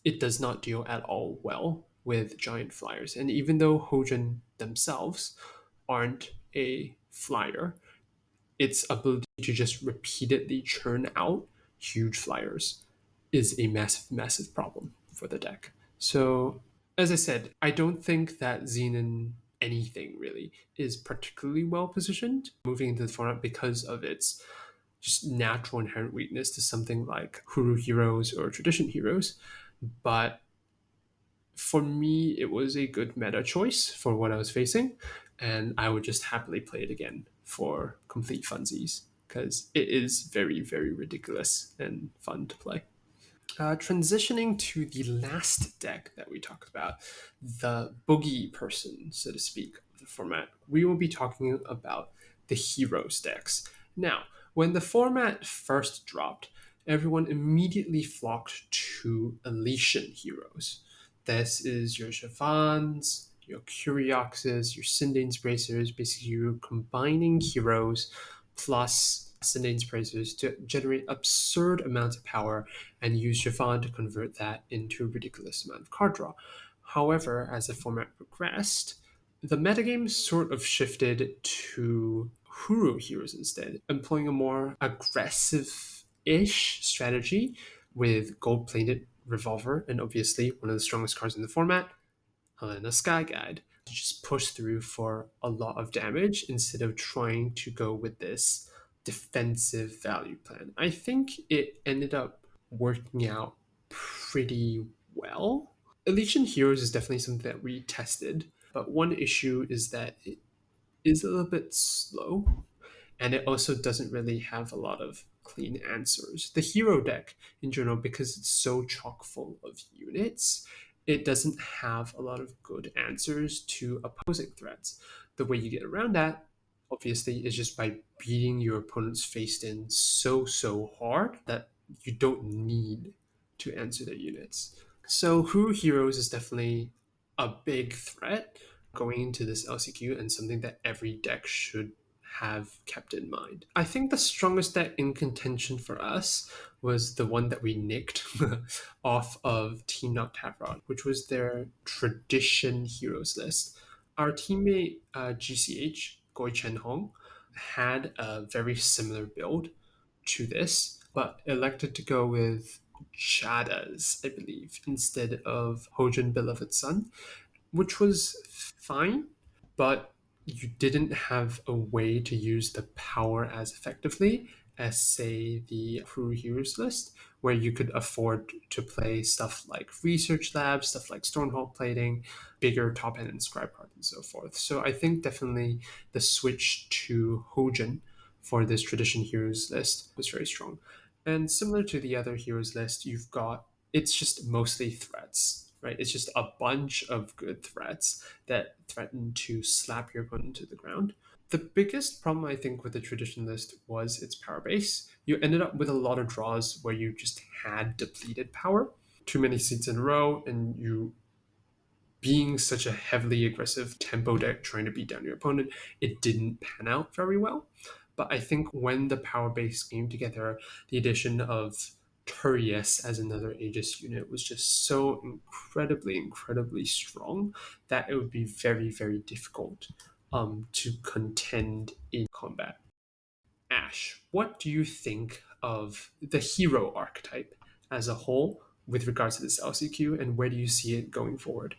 It does not deal at all well with giant flyers. And even though Hojin themselves aren't a flyer, its ability to just repeatedly churn out huge flyers is a massive, massive problem for the deck. So, as I said, I don't think that Xenon anything really is particularly well positioned moving into the format because of its just natural inherent weakness to something like Huru heroes or tradition heroes. But for me, it was a good meta choice for what I was facing, and I would just happily play it again for complete funsies because it is very, very ridiculous and fun to play. Transitioning to the last deck that we talked about, the boogie person, so to speak, of the format, we will be talking about the heroes decks. Now, when the format first dropped, everyone immediately flocked to Elysian heroes. This is your Shavans, your Curioxes, your Sindane's Bracers, basically you're combining heroes plus Sindane's Bracers to generate absurd amounts of power and use Javan to convert that into a ridiculous amount of card draw. However, as the format progressed, the metagame sort of shifted to Huru heroes instead, employing a more aggressive-ish strategy with gold-plated Revolver and obviously one of the strongest cards in the format, Helena Sky Guide, to just push through for a lot of damage instead of trying to go with this defensive value plan. I think it ended up working out pretty well. Elysian Heroes is definitely something that we tested, but one issue is that is a little bit slow, and it also doesn't really have a lot of clean answers. The hero deck in general, because it's so chock full of units, it doesn't have a lot of good answers to opposing threats. The way you get around that, obviously, is just by beating your opponent's face in so hard that you don't need to answer their units. So Huru Heroes is definitely a big threat going into this LCQ, and something that every deck should have kept in mind. I think the strongest deck in contention for us was the one that we nicked off of Team Noctavrod, which was their Tradition Heroes list. Our teammate GCH, Goi Chen Hong, had a very similar build to this, but elected to go with Jadas, I believe, instead of Hojin Beloved Son, which was fine, but you didn't have a way to use the power as effectively as, say, the Crew Heroes list, where you could afford to play stuff like Research Labs, stuff like Stormholt Plating, bigger top end and scribe cards, and so forth. So I think definitely the switch to Hojin for this Tradition Heroes list was very strong. And similar to the other Heroes list, you've got it's just mostly threats, right? It's just a bunch of good threats that threaten to slap your opponent to the ground. The biggest problem, I think, with the tradition list was its power base. You ended up with a lot of draws where you just had depleted power, too many seats in a row, and you being such a heavily aggressive tempo deck trying to beat down your opponent, it didn't pan out very well. But I think when the power base came together, the addition of Turius as another Aegis unit was just so incredibly strong that it would be very difficult to contend in combat. Ash, what do you think of the hero archetype as a whole with regards to this LCQ, and where do you see it going forward?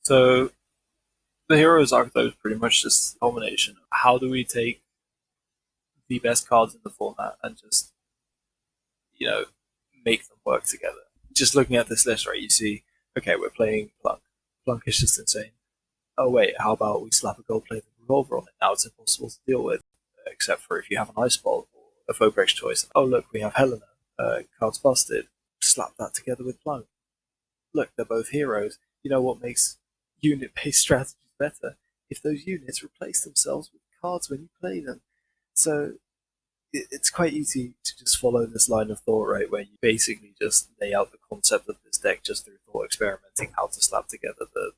So the heroes archetype is pretty much just a culmination of how do we take the best cards in the format and just, make them work together. Just looking at this list, right, you see, okay, we're playing Plunk. Plunk is just insane. Oh wait, how about we slap a gold-plated revolver on it? Now it's impossible to deal with, except for if you have an ice ball or a Vobrex choice. Oh look, we have Helena. Cards busted. Slap that together with Plunk. Look, they're both heroes. You know what makes unit-based strategies better? If those units replace themselves with cards when you play them. So it's quite easy to just follow this line of thought, right, where you basically just lay out the concept of this deck just through thought experimenting how to slap together the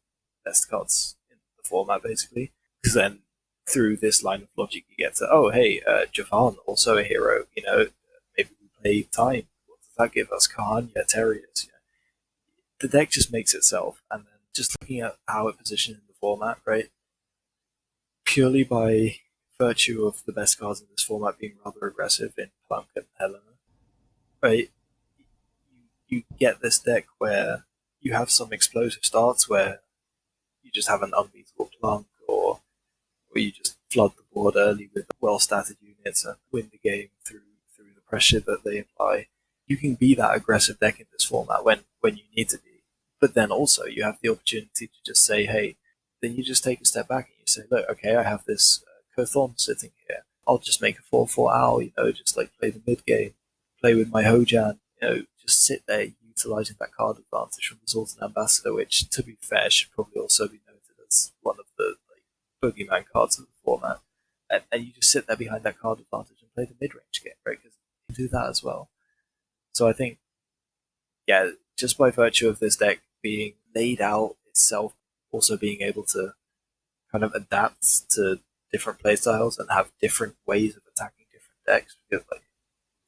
best cards in the format, basically. Because then through this line of logic, you get to, oh, hey, Javan, also a hero, maybe we play Time. What does that give us? Kahanya, Terriers, The deck just makes itself, and then just looking at how it positions in the format, right, purely by virtue of the best cards in this format being rather aggressive in Plunk and Helena, right, you get this deck where you have some explosive starts where you just have an unbeatable Plunk, or you just flood the board early with well-statted units and win the game through the pressure that they apply. You can be that aggressive deck in this format when you need to be. But then also you have the opportunity to just say, hey, then you just take a step back and you say, look, okay, I have this Kothon sitting here. I'll just make a 4/4 owl, just like play the mid game, play with my Hojan, just sit there utilizing that card advantage from the Zoltan Ambassador, which, to be fair, should probably also be noted as one of the boogeyman cards of the format. And you just sit there behind that card advantage and play the mid-range game, right? Because you can do that as well. So I think, yeah, just by virtue of this deck being laid out itself, also being able to kind of adapt to different playstyles and have different ways of attacking different decks, because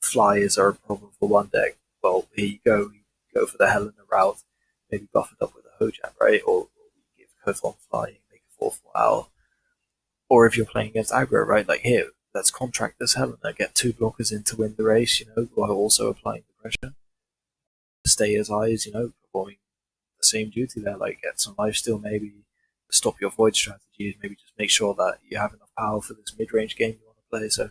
flyers are a problem for one deck. Well, here you go for the Helena route, maybe buff it up with a Hojan, right? Or give Kothon flying, make a 4/4 owl. Or if you're playing against aggro, right, like here, let's contract this Helena, get 2 blockers in to win the race, while also applying the pressure. Stay as eyes, performing the same duty there, like get some lifesteal, maybe stop your void strategies, maybe just make sure that you have enough power for this mid-range game you want to play. So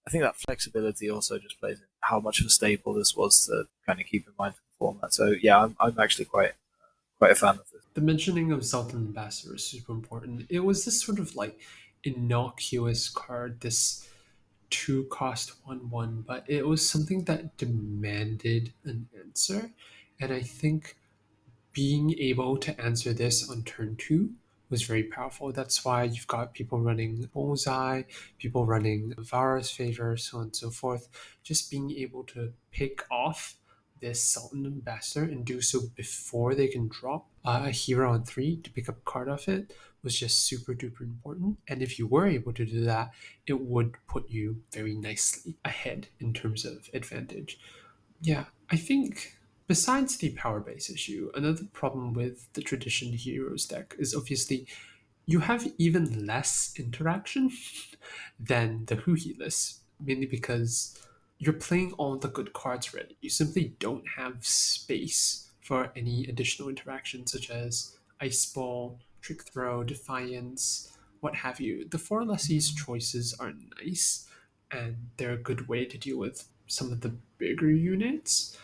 I think that flexibility also just plays in how much of a staple this was to kind of keep in mind for the format. So yeah, I'm actually quite a fan of this. The mentioning of Sultan Ambassador is super important. It was this sort of like innocuous card, this 2 cost 1/1, but it was something that demanded an answer. And I think being able to answer this on turn 2 was very powerful. That's why you've got people running Bullseye, people running Vara's Favor, so on and so forth. Just being able to pick off this Sultan Ambassador and do so before they can drop a hero on 3 to pick up a card off it was just super duper important. And if you were able to do that, it would put you very nicely ahead in terms of advantage. Yeah, I think besides the power base issue, another problem with the tradition heroes deck is obviously you have even less interaction than the Huhi list, mainly because you're playing all the good cards already. You simply don't have space for any additional interaction, such as Ice Ball, Trick Throw, Defiance, what have you. The four lessees choices are nice, and they're a good way to deal with some of the bigger units,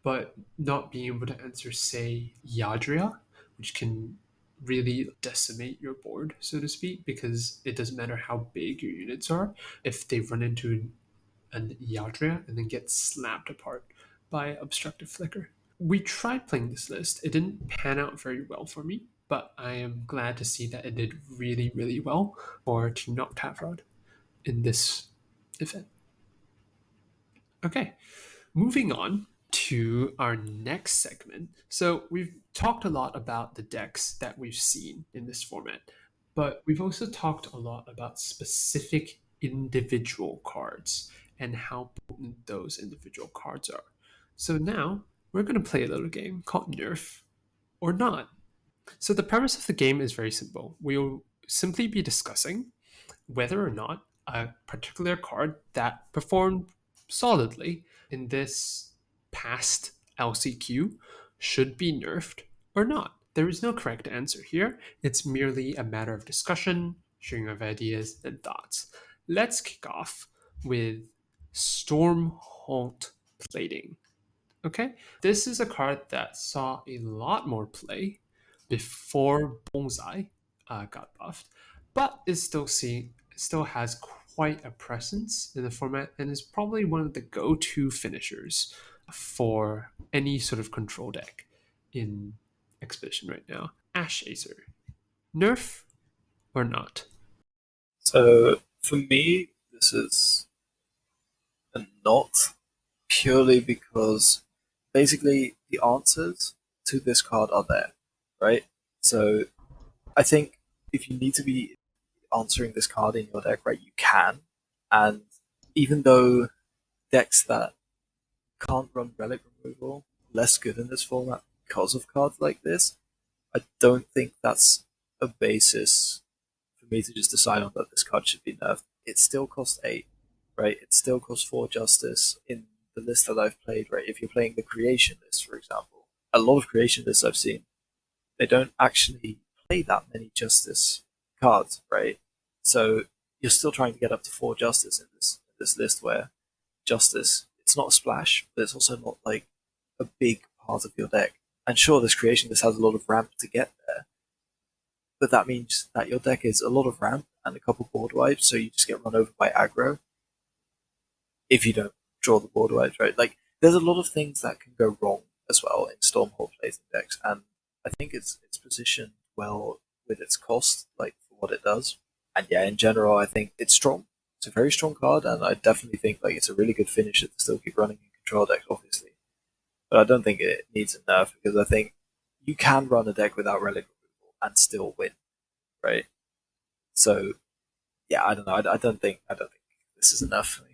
but not being able to answer, say, Yadria, which can really decimate your board, so to speak, because it doesn't matter how big your units are. If they run into an Yadria and then get slapped apart by Obstructive Flicker. We tried playing this list. It didn't pan out very well for me, but I am glad to see that it did really, really well for Team Noctavrod in this event. Okay, moving on to our next segment. So we've talked a lot about the decks that we've seen in this format, but we've also talked a lot about specific individual cards and how potent those individual cards are. So now we're going to play a little game called Nerf or Not. So the premise of the game is very simple. We'll simply be discussing whether or not a particular card that performed solidly in this past LCQ should be nerfed or not. There is no correct answer here. It's merely a matter of discussion, sharing of ideas and thoughts. Let's kick off with Stormholt Plating. Okay, this is a card that saw a lot more play before Bullseye got buffed, but is still has quite a presence in the format and is probably one of the go-to finishers for any sort of control deck in Expedition right now. AsheAcer, nerf or not? So for me, this is a not, purely because basically the answers to this card are there, right? So I think if you need to be answering this card in your deck, right, you can. And even though decks that can't run relic removal less good in this format because of cards like this, I don't think that's a basis for me to just decide on that this card should be nerfed. It still costs 8, right? It still costs 4 justice in the list that I've played, right? If you're playing the creation list, for example, a lot of creation lists I've seen, they don't actually play that many justice cards, right? So you're still trying to get up to 4 justice in this list where justice, it's not a splash, but it's also not like a big part of your deck. And sure, this creation list has a lot of ramp to get there, but that means that your deck is a lot of ramp and a couple board wipes, so you just get run over by aggro if you don't draw the board wipes, right? Like, there's a lot of things that can go wrong as well in Stormholt Plating decks, and I think it's positioned well with its cost, like, for what it does. And yeah, in general, I think it's strong. It's a very strong card, and I definitely think like it's a really good finisher to still keep running in control decks, obviously. But I don't think it needs a nerf, because I think you can run a deck without relic removal and still win, right? So yeah, I don't know. I don't think this is enough for me.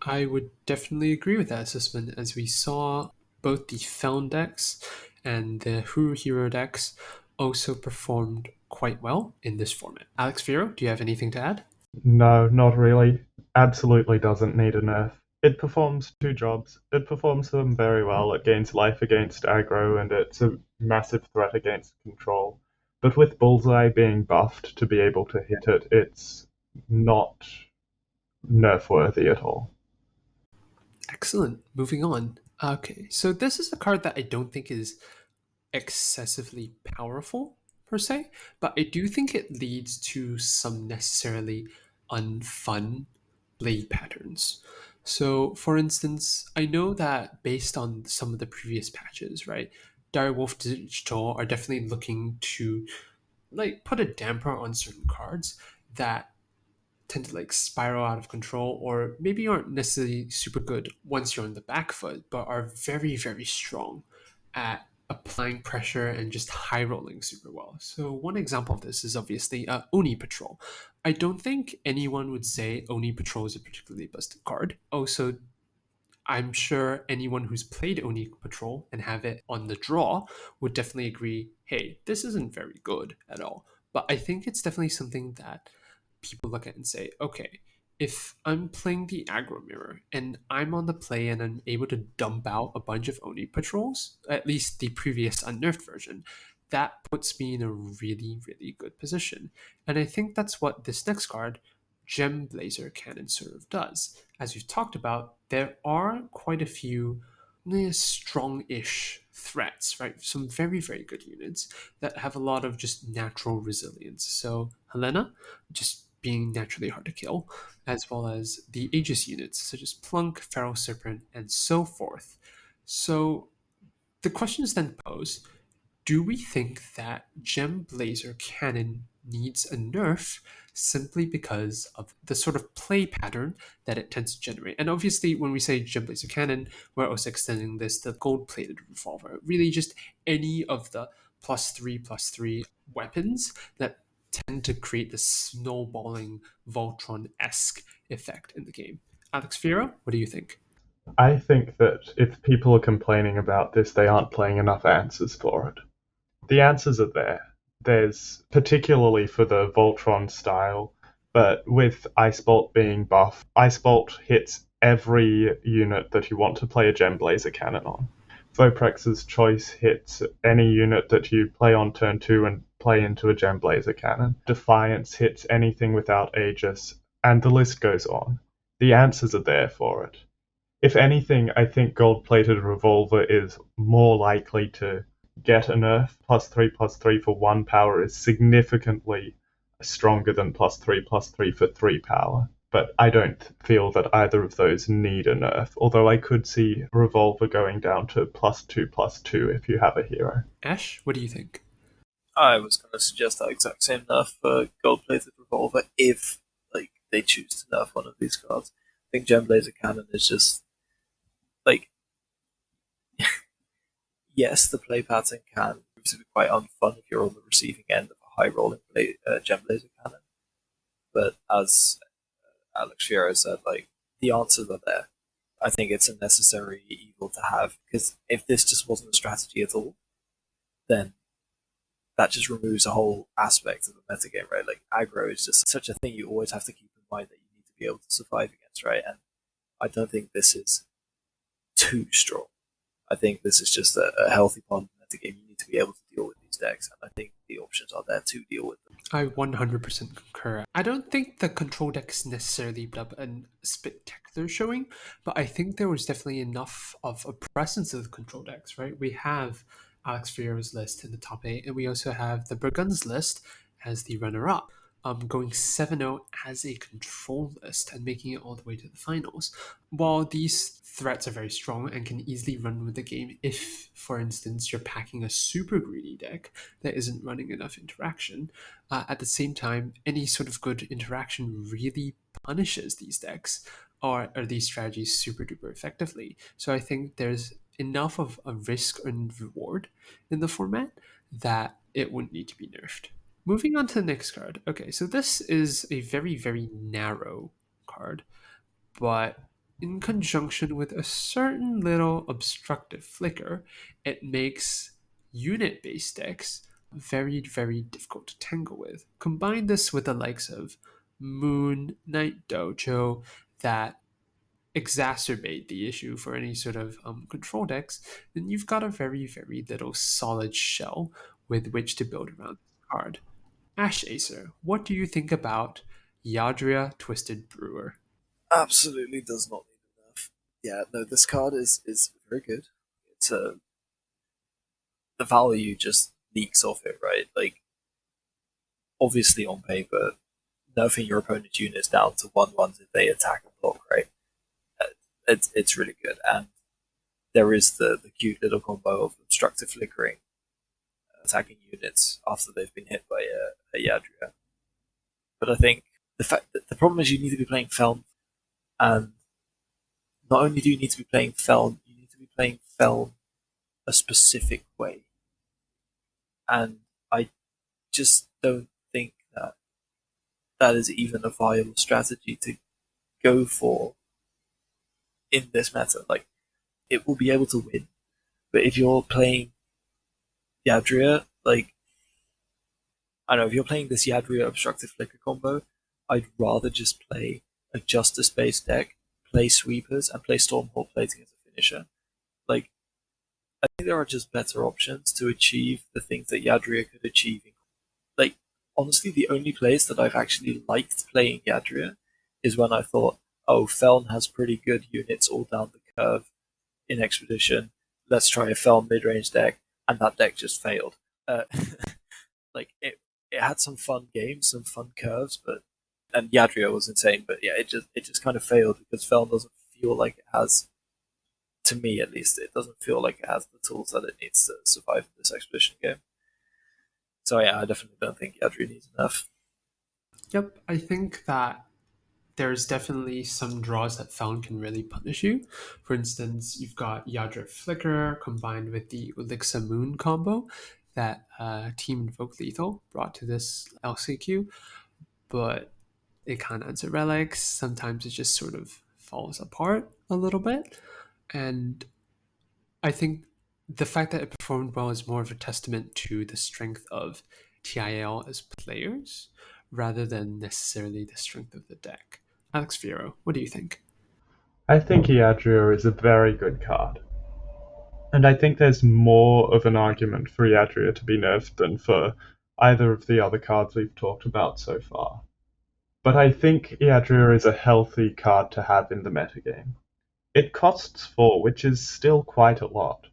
I would definitely agree with that assessment, as we saw both the Feln decks and the Huru Hero decks also performed quite well in this format. AlexFiero, do you have anything to add? No, not really. Absolutely doesn't need a nerf. It performs 2 jobs. It performs them very well. It gains life against aggro, and it's a massive threat against control. But with Bullseye being buffed to be able to hit it, it's not nerf worthy at all. Excellent. Moving on. Okay, so this is a card that I don't think is excessively powerful per se, but I do think it leads to some necessarily unfun blade patterns. So, for instance, I know that based on some of the previous patches, right, Direwolf Digital are definitely looking to like put a damper on certain cards that tend to like spiral out of control or maybe aren't necessarily super good once you're on the back foot, but are very, very strong at applying pressure and just high rolling super well. So one example of this is obviously Oni Patrol. I don't think anyone would say Oni Patrol is a particularly busted card. Also, I'm sure anyone who's played Oni Patrol and have it on the draw would definitely agree, hey, this isn't very good at all. But I think it's definitely something that people look at and say, okay, if I'm playing the aggro mirror and I'm on the play and I'm able to dump out a bunch of Oni patrols, at least the previous unnerfed version, that puts me in a really, really good position. And I think that's what this next card, Gem Blazer Cannon, sort of does. As we've talked about, there are quite a few strong-ish threats, right? Some very, very good units that have a lot of just natural resilience. So Helena, just being naturally hard to kill, as well as the Aegis units, such as Plunk, Feral Serpent, and so forth. So the question is then posed, do we think that Gem Blazer Cannon needs a nerf simply because of the sort of play pattern that it tends to generate? And obviously, when we say Gem Blazer Cannon, we're also extending this to gold plated revolver. Really, just any of the +3/+3 weapons that tend to create this snowballing Voltron esque effect in the game. AlexFiero, what do you think? I think that if people are complaining about this, they aren't playing enough answers for it. The answers are there. There's particularly for the Voltron style, but with Ice Bolt being buff, Ice Bolt hits every unit that you want to play a Gem Blazer Cannon on. Voprex's Choice hits any unit that you play on turn 2 and play into a Gem Blazer Cannon. Defiance hits anything without Aegis, and the list goes on. The answers are there for it. If anything, I think gold-plated revolver is more likely to get a nerf. +3/+3 for 1 power is significantly stronger than +3/+3 for 3 power. But I don't feel that either of those need a nerf, although I could see revolver going down to +2/+2 if you have a hero. Ash, what do you think? I was going to suggest that exact same nerf for gold-plated revolver if they choose to nerf one of these cards. I think Gem Blazer Cannon is just like yes, the play pattern can prove to be quite unfun if you're on the receiving end of a high rolling Gem Blazer Cannon. But as AlexFiero said, the answers are there. I think it's a necessary evil to have, because if this just wasn't a strategy at all, then that just removes a whole aspect of the metagame, right? Like aggro is just such a thing you always have to keep in mind that you need to be able to survive against, right? And I don't think this is too strong. I think this is just a healthy part of the metagame. You need to be able to deal with these decks, and I think the options are there to deal with them. I 100% concur. I don't think the control decks necessarily put up a spectacular showing, but I think there was definitely enough of a presence of the control decks, right? We have AlexFiero's list in the top 8, and we also have the Burgund's list as the runner-up, going 7-0 as a control list and making it all the way to the finals. While these threats are very strong and can easily run with the game if, for instance, you're packing a super greedy deck that isn't running enough interaction, at the same time, any sort of good interaction really punishes these decks or these strategies super duper effectively. So I think there's enough of a risk and reward in the format that it wouldn't need to be nerfed. Moving on to the next card. Okay, so this is a very, very narrow card, but in conjunction with a certain little obstructive flicker, it makes unit-based decks very, very difficult to tangle with. Combine this with the likes of Moon, Night Dojo that exacerbate the issue for any sort of control decks, then you've got a very, very little solid shell with which to build around this card. AsheAcer, what do you think about Yadria Twisted Brewer? Absolutely does not need enough. Yeah, no, this card is very good. It's the value just leaks off it, right? Like, obviously on paper, nerfing your opponent's units down to 1/1s if they attack and block, right? It's really good. And there is the cute little combo of obstructive flickering, attacking units after they've been hit by a Yadria. But I think the fact that the problem is you need to be playing Feln, and not only do you need to be playing Feln, you need to be playing Feln a specific way. And I just don't think that that is even a viable strategy to go for in this meta. Like, it will be able to win, but if you're playing Yadria, like, I don't know, if you're playing this Yadria Obstructive Flicker combo, I'd rather just play a Justice-based deck, play Sweepers, and play Stormholt Plating as a finisher. Like, I think there are just better options to achieve the things that Yadria could achieve. Like, honestly, the only place that I've actually liked playing Yadria is when I thought, oh, Feln has pretty good units all down the curve in Expedition. Let's try a Feln mid-range deck, and that deck just failed. Like, it had some fun games, some fun curves, and Yadria was insane. But yeah, it just kind of failed because Feln doesn't feel like it has, to me at least, it doesn't feel like it has the tools that it needs to survive in this Expedition game. So yeah, I definitely don't think Yadria needs enough. Yep, I think that there's definitely some draws that Feln can really punish you. For instance, you've got Yadra Flicker combined with the Ulixa Moon combo that Team Invoke Lethal brought to this LCQ, but it can't answer relics. Sometimes it just sort of falls apart a little bit. And I think the fact that it performed well is more of a testament to the strength of TIL as players rather than necessarily the strength of the deck. AlexFiero, what do you think? I think Yadria is a very good card. And I think there's more of an argument for Yadria to be nerfed than for either of the other cards we've talked about so far. But I think Yadria is a healthy card to have in the metagame. It costs 4, which is still quite a lot,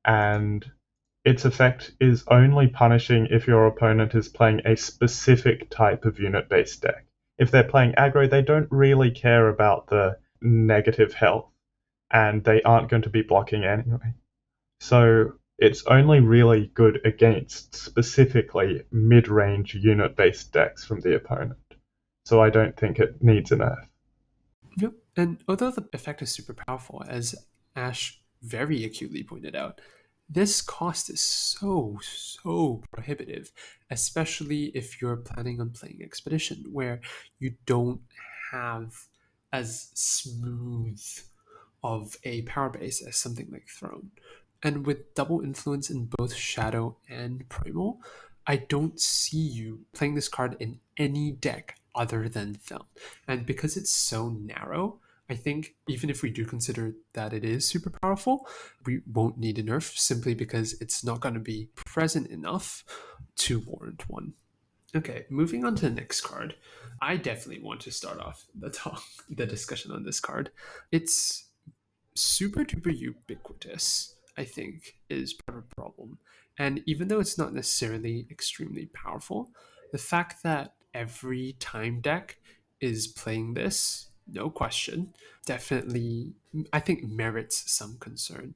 and its effect is only punishing if your opponent is playing a specific type of unit-based deck. If they're playing aggro, they don't really care about the negative health, and they aren't going to be blocking anyway. So it's only really good against specifically mid-range unit-based decks from the opponent. So I don't think it needs a nerf. Yep. And although the effect is super powerful, as Ash very acutely pointed out, this cost is so prohibitive, especially if you're planning on playing Expedition, where you don't have as smooth of a power base as something like Throne. And with double influence in both Shadow and Primal, I don't see you playing this card in any deck other than Feln. And because it's so narrow, I think even if we do consider that it is super powerful, we won't need a nerf simply because it's not going to be present enough to warrant one. Okay, moving on to the next card. I definitely want to start off the discussion on this card. It's super duper ubiquitous, I think, is part of the problem. And even though it's not necessarily extremely powerful, the fact that every time deck is playing this, no question, definitely, I think, merits some concern.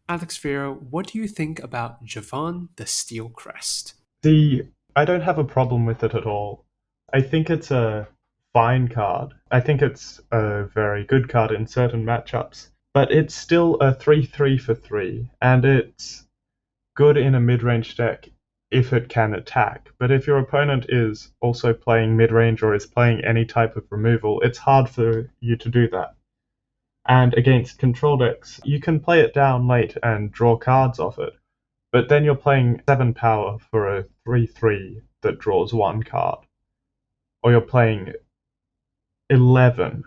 AlexFiero, what do you think about Javon the Steel Crest? I don't have a problem with it at all. I think it's a fine card. I think it's a very good card in certain matchups. But it's still a 3/3 for 3, and it's good in a mid-range deck if it can attack. But if your opponent is also playing mid-range or is playing any type of removal, it's hard for you to do that. And against control decks, you can play it down late and draw cards off it. But then you're playing 7 power for a 3/3 that draws 1 card. Or you're playing 11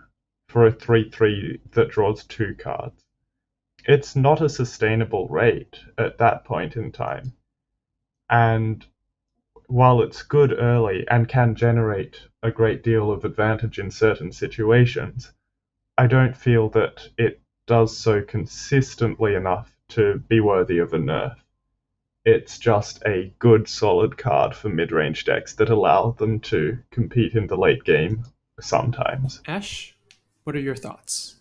for a 3/3 that draws 2 cards. It's not a sustainable rate at that point in time. And while it's good early and can generate a great deal of advantage in certain situations, I don't feel that it does so consistently enough to be worthy of a nerf. It's just a good, solid card for mid-range decks that allow them to compete in the late game sometimes. Ash, what are your thoughts?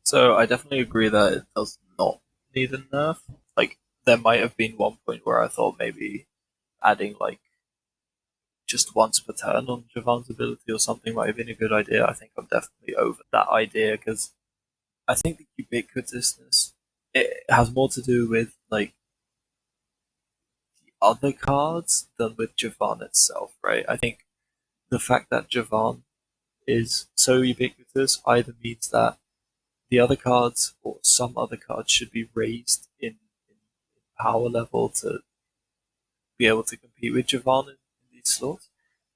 So I definitely agree that it does not need a nerf. Like, there might have been one point where I thought maybe adding like just once per turn on Javan's ability or something might have been a good idea. I think I'm definitely over that idea because I think the ubiquitousness, it has more to do with like the other cards than with Javan itself, right? I think the fact that Javan is so ubiquitous either means that the other cards or some other cards should be raised in power level to be able to compete with Javan in these slots.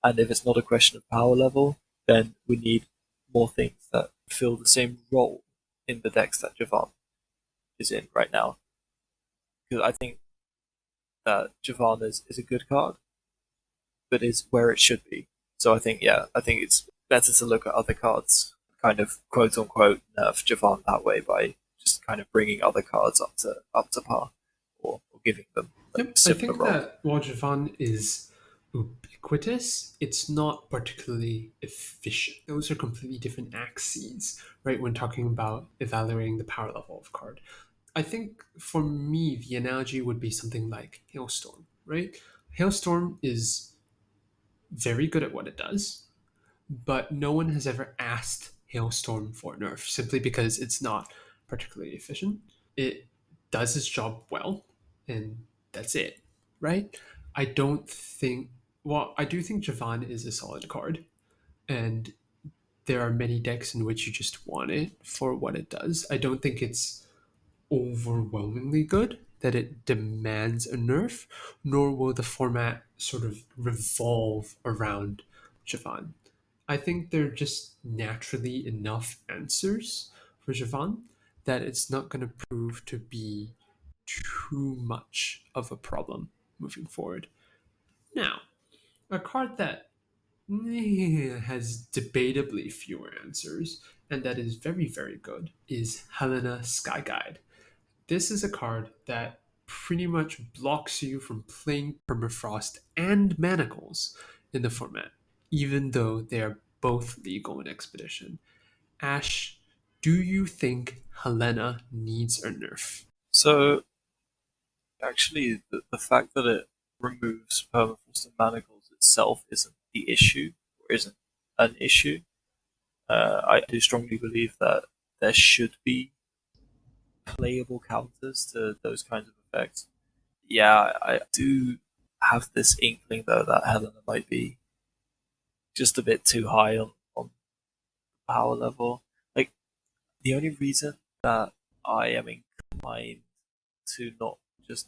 And if it's not a question of power level, then we need more things that fill the same role in the decks that Javan is in right now. Because I think that Javan is a good card, but is where it should be. So I think it's better to look at other cards, kind of quote unquote nerf Javan that way by just kind of bringing other cards up to par or giving them like, I similar think roles. that while Javan is ubiquitous, it's not particularly efficient. Those are completely different axes, right? When talking about evaluating the power level of a card. I think for me, the analogy would be something like Hailstorm, right? Hailstorm is very good at what it does, but no one has ever asked Hailstorm for a nerf simply because it's not particularly efficient. It does its job well, and that's it, right? I don't think. Well, I do think Javan is a solid card, and there are many decks in which you just want it for what it does. I don't think it's overwhelmingly good that it demands a nerf, nor will the format sort of revolve around Javan. I think there are just naturally enough answers for Javan that it's not going to prove to be too much of a problem moving forward. Now, a card that has debatably fewer answers and that is very, very good is Helena Sky Guide. This is a card that pretty much blocks you from playing Permafrost and Manacles in the format, even though they are both legal in Expedition. Ash, do you think Helena needs a nerf? So actually, the fact that it removes permafrost and manacles itself isn't the issue, or isn't an issue. I do strongly believe that there should be playable counters to those kinds of effects. Yeah, I do have this inkling though that Helena might be just a bit too high on power level. Like, the only reason that I am inclined to not just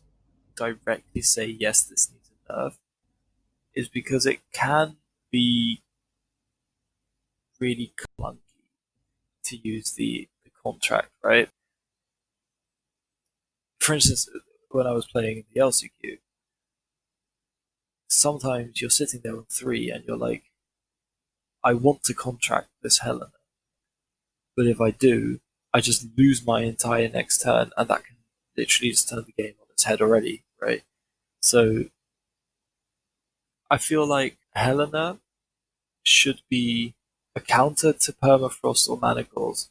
directly say yes, this needs a nerf, is because it can be really clunky to use the contract, right? For instance, when I was playing the LCQ, sometimes you're sitting there on 3 and you're like, I want to contract this Helena, but if I do, I just lose my entire next turn, and that can literally just turn the game on its head already, right? So I feel like Helena should be a counter to Permafrost or Manacles,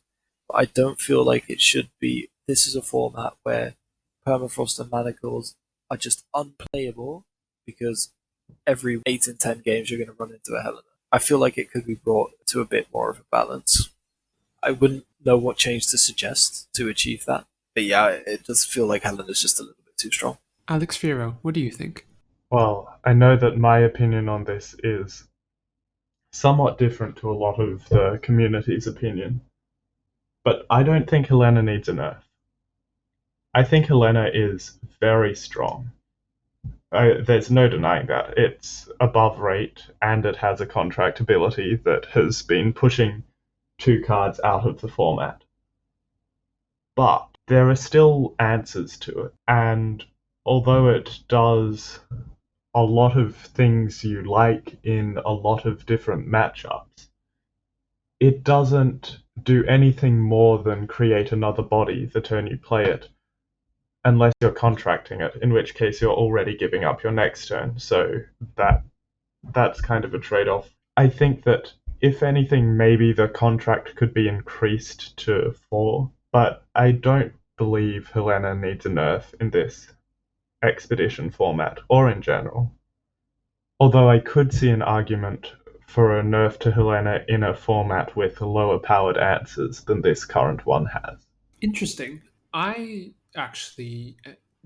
but I don't feel like it should be. This is a format where Permafrost and Manacles are just unplayable because every 8 in 10 games you're going to run into a Helena. I feel like it could be brought to a bit more of a balance. I wouldn't know what change to suggest to achieve that, but yeah, it does feel like Helena's just a little bit too strong. AlexFiero, what do you think? Well, I know that my opinion on this is somewhat different to a lot of the community's opinion, but I don't think Helena needs a nerf. I think Helena is very strong. There's no denying that. It's above rate, and it has a contract ability that has been pushing 2 cards out of the format. But there are still answers to it, and although it does a lot of things you like in a lot of different matchups, it doesn't do anything more than create another body the turn you play it. unless you're contracting it, in which case you're already giving up your next turn. So that's kind of a trade-off. I think that if anything, maybe the contract could be increased to 4, but I don't believe Helena needs a nerf in this expedition format, or in general. Although I could see an argument for a nerf to Helena in a format with lower powered answers than this current one has. Interesting. I actually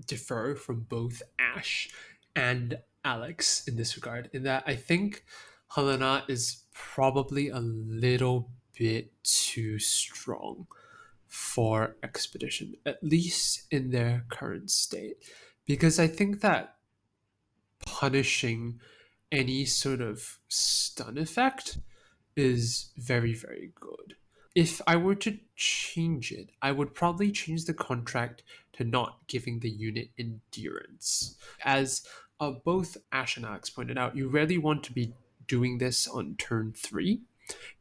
differ from both Ash and Alex in this regard, in that I think Helena is probably a little bit too strong for Expedition, at least in their current state. Because I think that punishing any sort of stun effect is very, very good. If I were to change it, I would probably change the contract to not giving the unit endurance. As both Ash and Alex pointed out, you rarely want to be doing this on turn 3,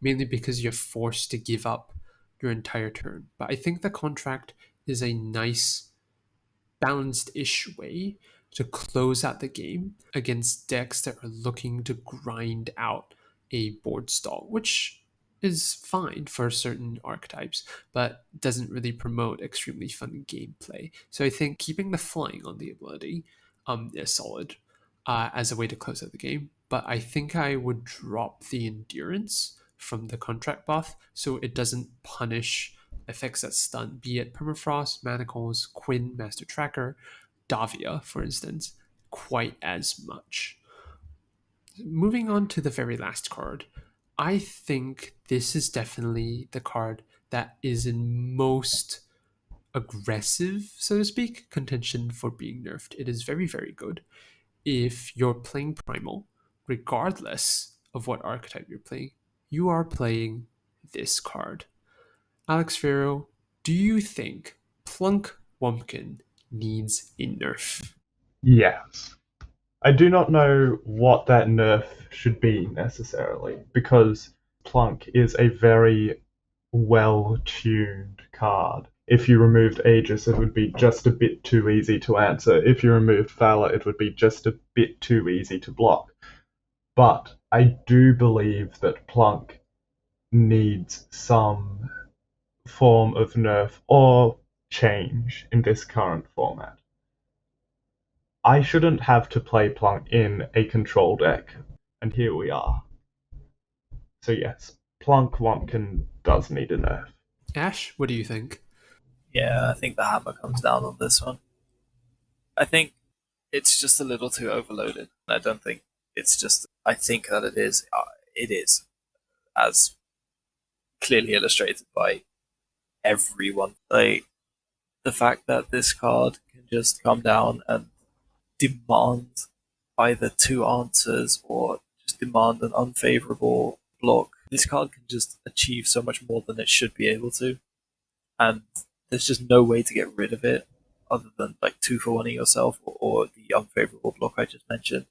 mainly because you're forced to give up your entire turn. But I think the contract is a nice, balanced-ish way to close out the game against decks that are looking to grind out a board stall, which is fine for certain archetypes, but doesn't really promote extremely fun gameplay. So I think keeping the flying on the ability is solid as a way to close out the game, but I think I would drop the endurance from the contract buff so it doesn't punish effects that stun, be it Permafrost, Manacles, Quinn, Master Tracker, Davia, for instance, quite as much. Moving on to the very last card, I think this is definitely the card that is in most aggressive, so to speak, contention for being nerfed. It is very, very good. If you're playing Primal, regardless of what archetype you're playing, you are playing this card. AlexFiero, do you think Plunk Wumpkin needs a nerf? Yes. I do not know what that nerf should be necessarily, because Plunk is a very well-tuned card. If you removed Aegis, it would be just a bit too easy to answer. If you removed Valor, it would be just a bit too easy to block. But I do believe that Plunk needs some form of nerf or change in this current format. I shouldn't have to play Plunk in a control deck, and here we are. So yes, Plunk Wumpkin does need a nerf. Ash, what do you think? Yeah, I think the hammer comes down on this one. I think it's just a little too overloaded. I don't think it's just. I think that it is. It is, as clearly illustrated by everyone. Like the fact that this card can just come down and demand either 2 answers or just demand an unfavorable block. This card can just achieve so much more than it should be able to, and there's just no way to get rid of it other than like 2-for-1ing yourself or the unfavorable block I just mentioned.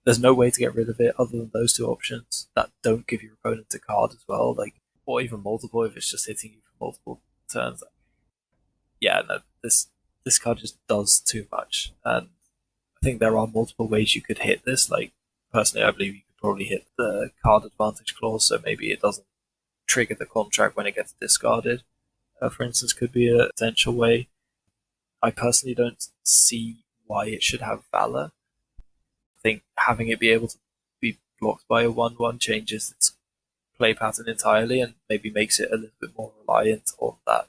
There's no way to get rid of it other than those 2 options that don't give your opponent a card as well, like, or even multiple if it's just hitting you for multiple turns. Yeah, no, this card just does too much, and I think there are multiple ways you could hit this. Like, personally, I believe you could probably hit the card advantage clause, so maybe it doesn't trigger the contract when it gets discarded. For instance, could be a potential way. I personally don't see why it should have Valor. I think having it be able to be blocked by a 1/1 changes its play pattern entirely and maybe makes it a little bit more reliant on that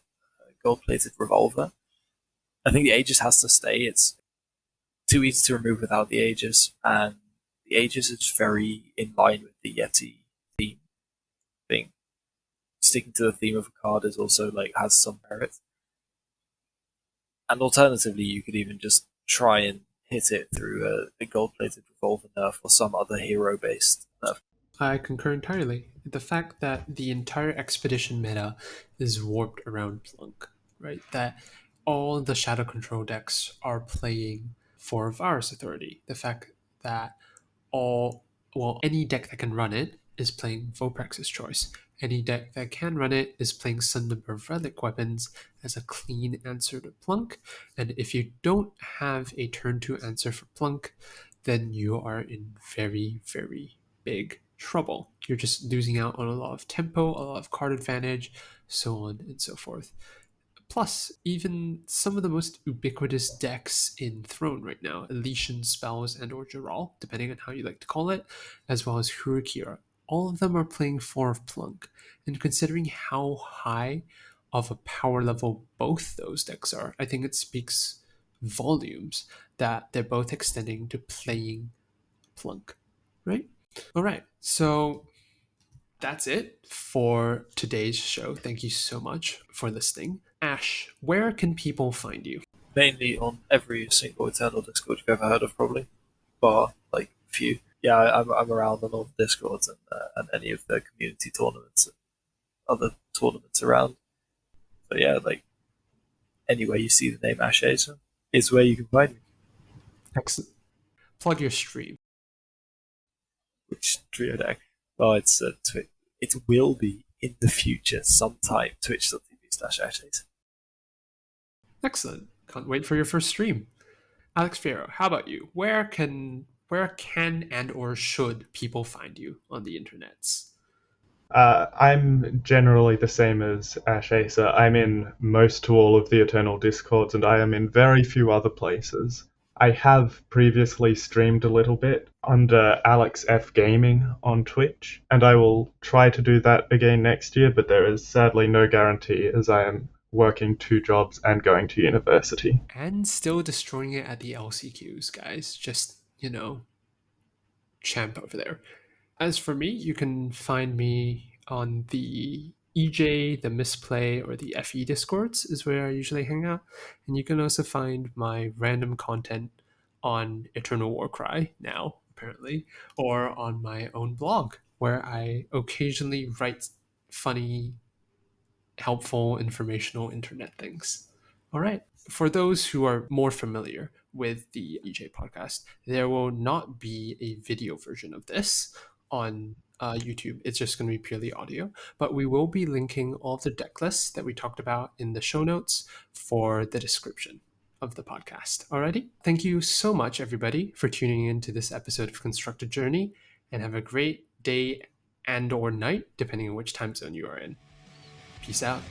gold-plated revolver. I think the Aegis has to stay. It's too easy to remove without the Aegis, and the Aegis is very in line with the Yeti theme. I think sticking to the theme of a card is also like has some merit. And alternatively, you could even just try and hit it through a gold-plated revolver nerf or some other hero-based nerf. I concur entirely. The fact that the entire expedition meta is warped around Plunk, right? That all the shadow control decks are playing for Varus Authority. The fact that any deck that can run it is playing Voprax's Choice. Any deck that can run it is playing some number of relic weapons as a clean answer to plunk, and if you don't have a turn 2 answer for plunk, then you are in very, very big trouble. You're just losing out on a lot of tempo, a lot of card advantage, so on and so forth. Plus, even some of the most ubiquitous decks in Throne right now, Elysian Spells and or Jural, depending on how you like to call it, as well as Hurikira, all of them are playing 4 of Plunk. And considering how high of a power level both those decks are, I think it speaks volumes that they're both extending to playing Plunk, right? All right, so that's it for today's show. Thank you so much for listening. Ash, where can people find you? Mainly on every single Eternal Discord you've ever heard of, probably, bar like a few. Yeah, I'm around on all the Discords and any of the community tournaments and other tournaments around. So yeah, like anywhere you see the name AsheAcer is where you can find me. Excellent. Plug your stream. Which trio deck? Well, it will be in the future sometime. Twitch.tv/AsheAcer. Excellent. Can't wait for your first stream. AlexFiero, how about you? Where can and or should people find you on the internets? I'm generally the same as AsheAcer. I'm in most to all of the Eternal Discords, and I am in very few other places. I have previously streamed a little bit under Alex F Gaming on Twitch, and I will try to do that again next year, but there is sadly no guarantee as I am working 2 jobs and going to university. And still destroying it at the LCQs, guys. Just, champ over there. As for me, you can find me on the EJ, the Misplay, or the FE Discords is where I usually hang out. And you can also find my random content on Eternal Warcry now, apparently, or on my own blog, where I occasionally write funny, helpful, informational internet things. All right. For those who are more familiar with the EJ podcast, there will not be a video version of this on YouTube. It's just going to be purely audio, but we will be linking all the deck lists that we talked about in the show notes for the description of the podcast. Alrighty. Thank you so much, everybody, for tuning in to this episode of Constructed Journey, and have a great day and or night, depending on which time zone you are in. Peace out.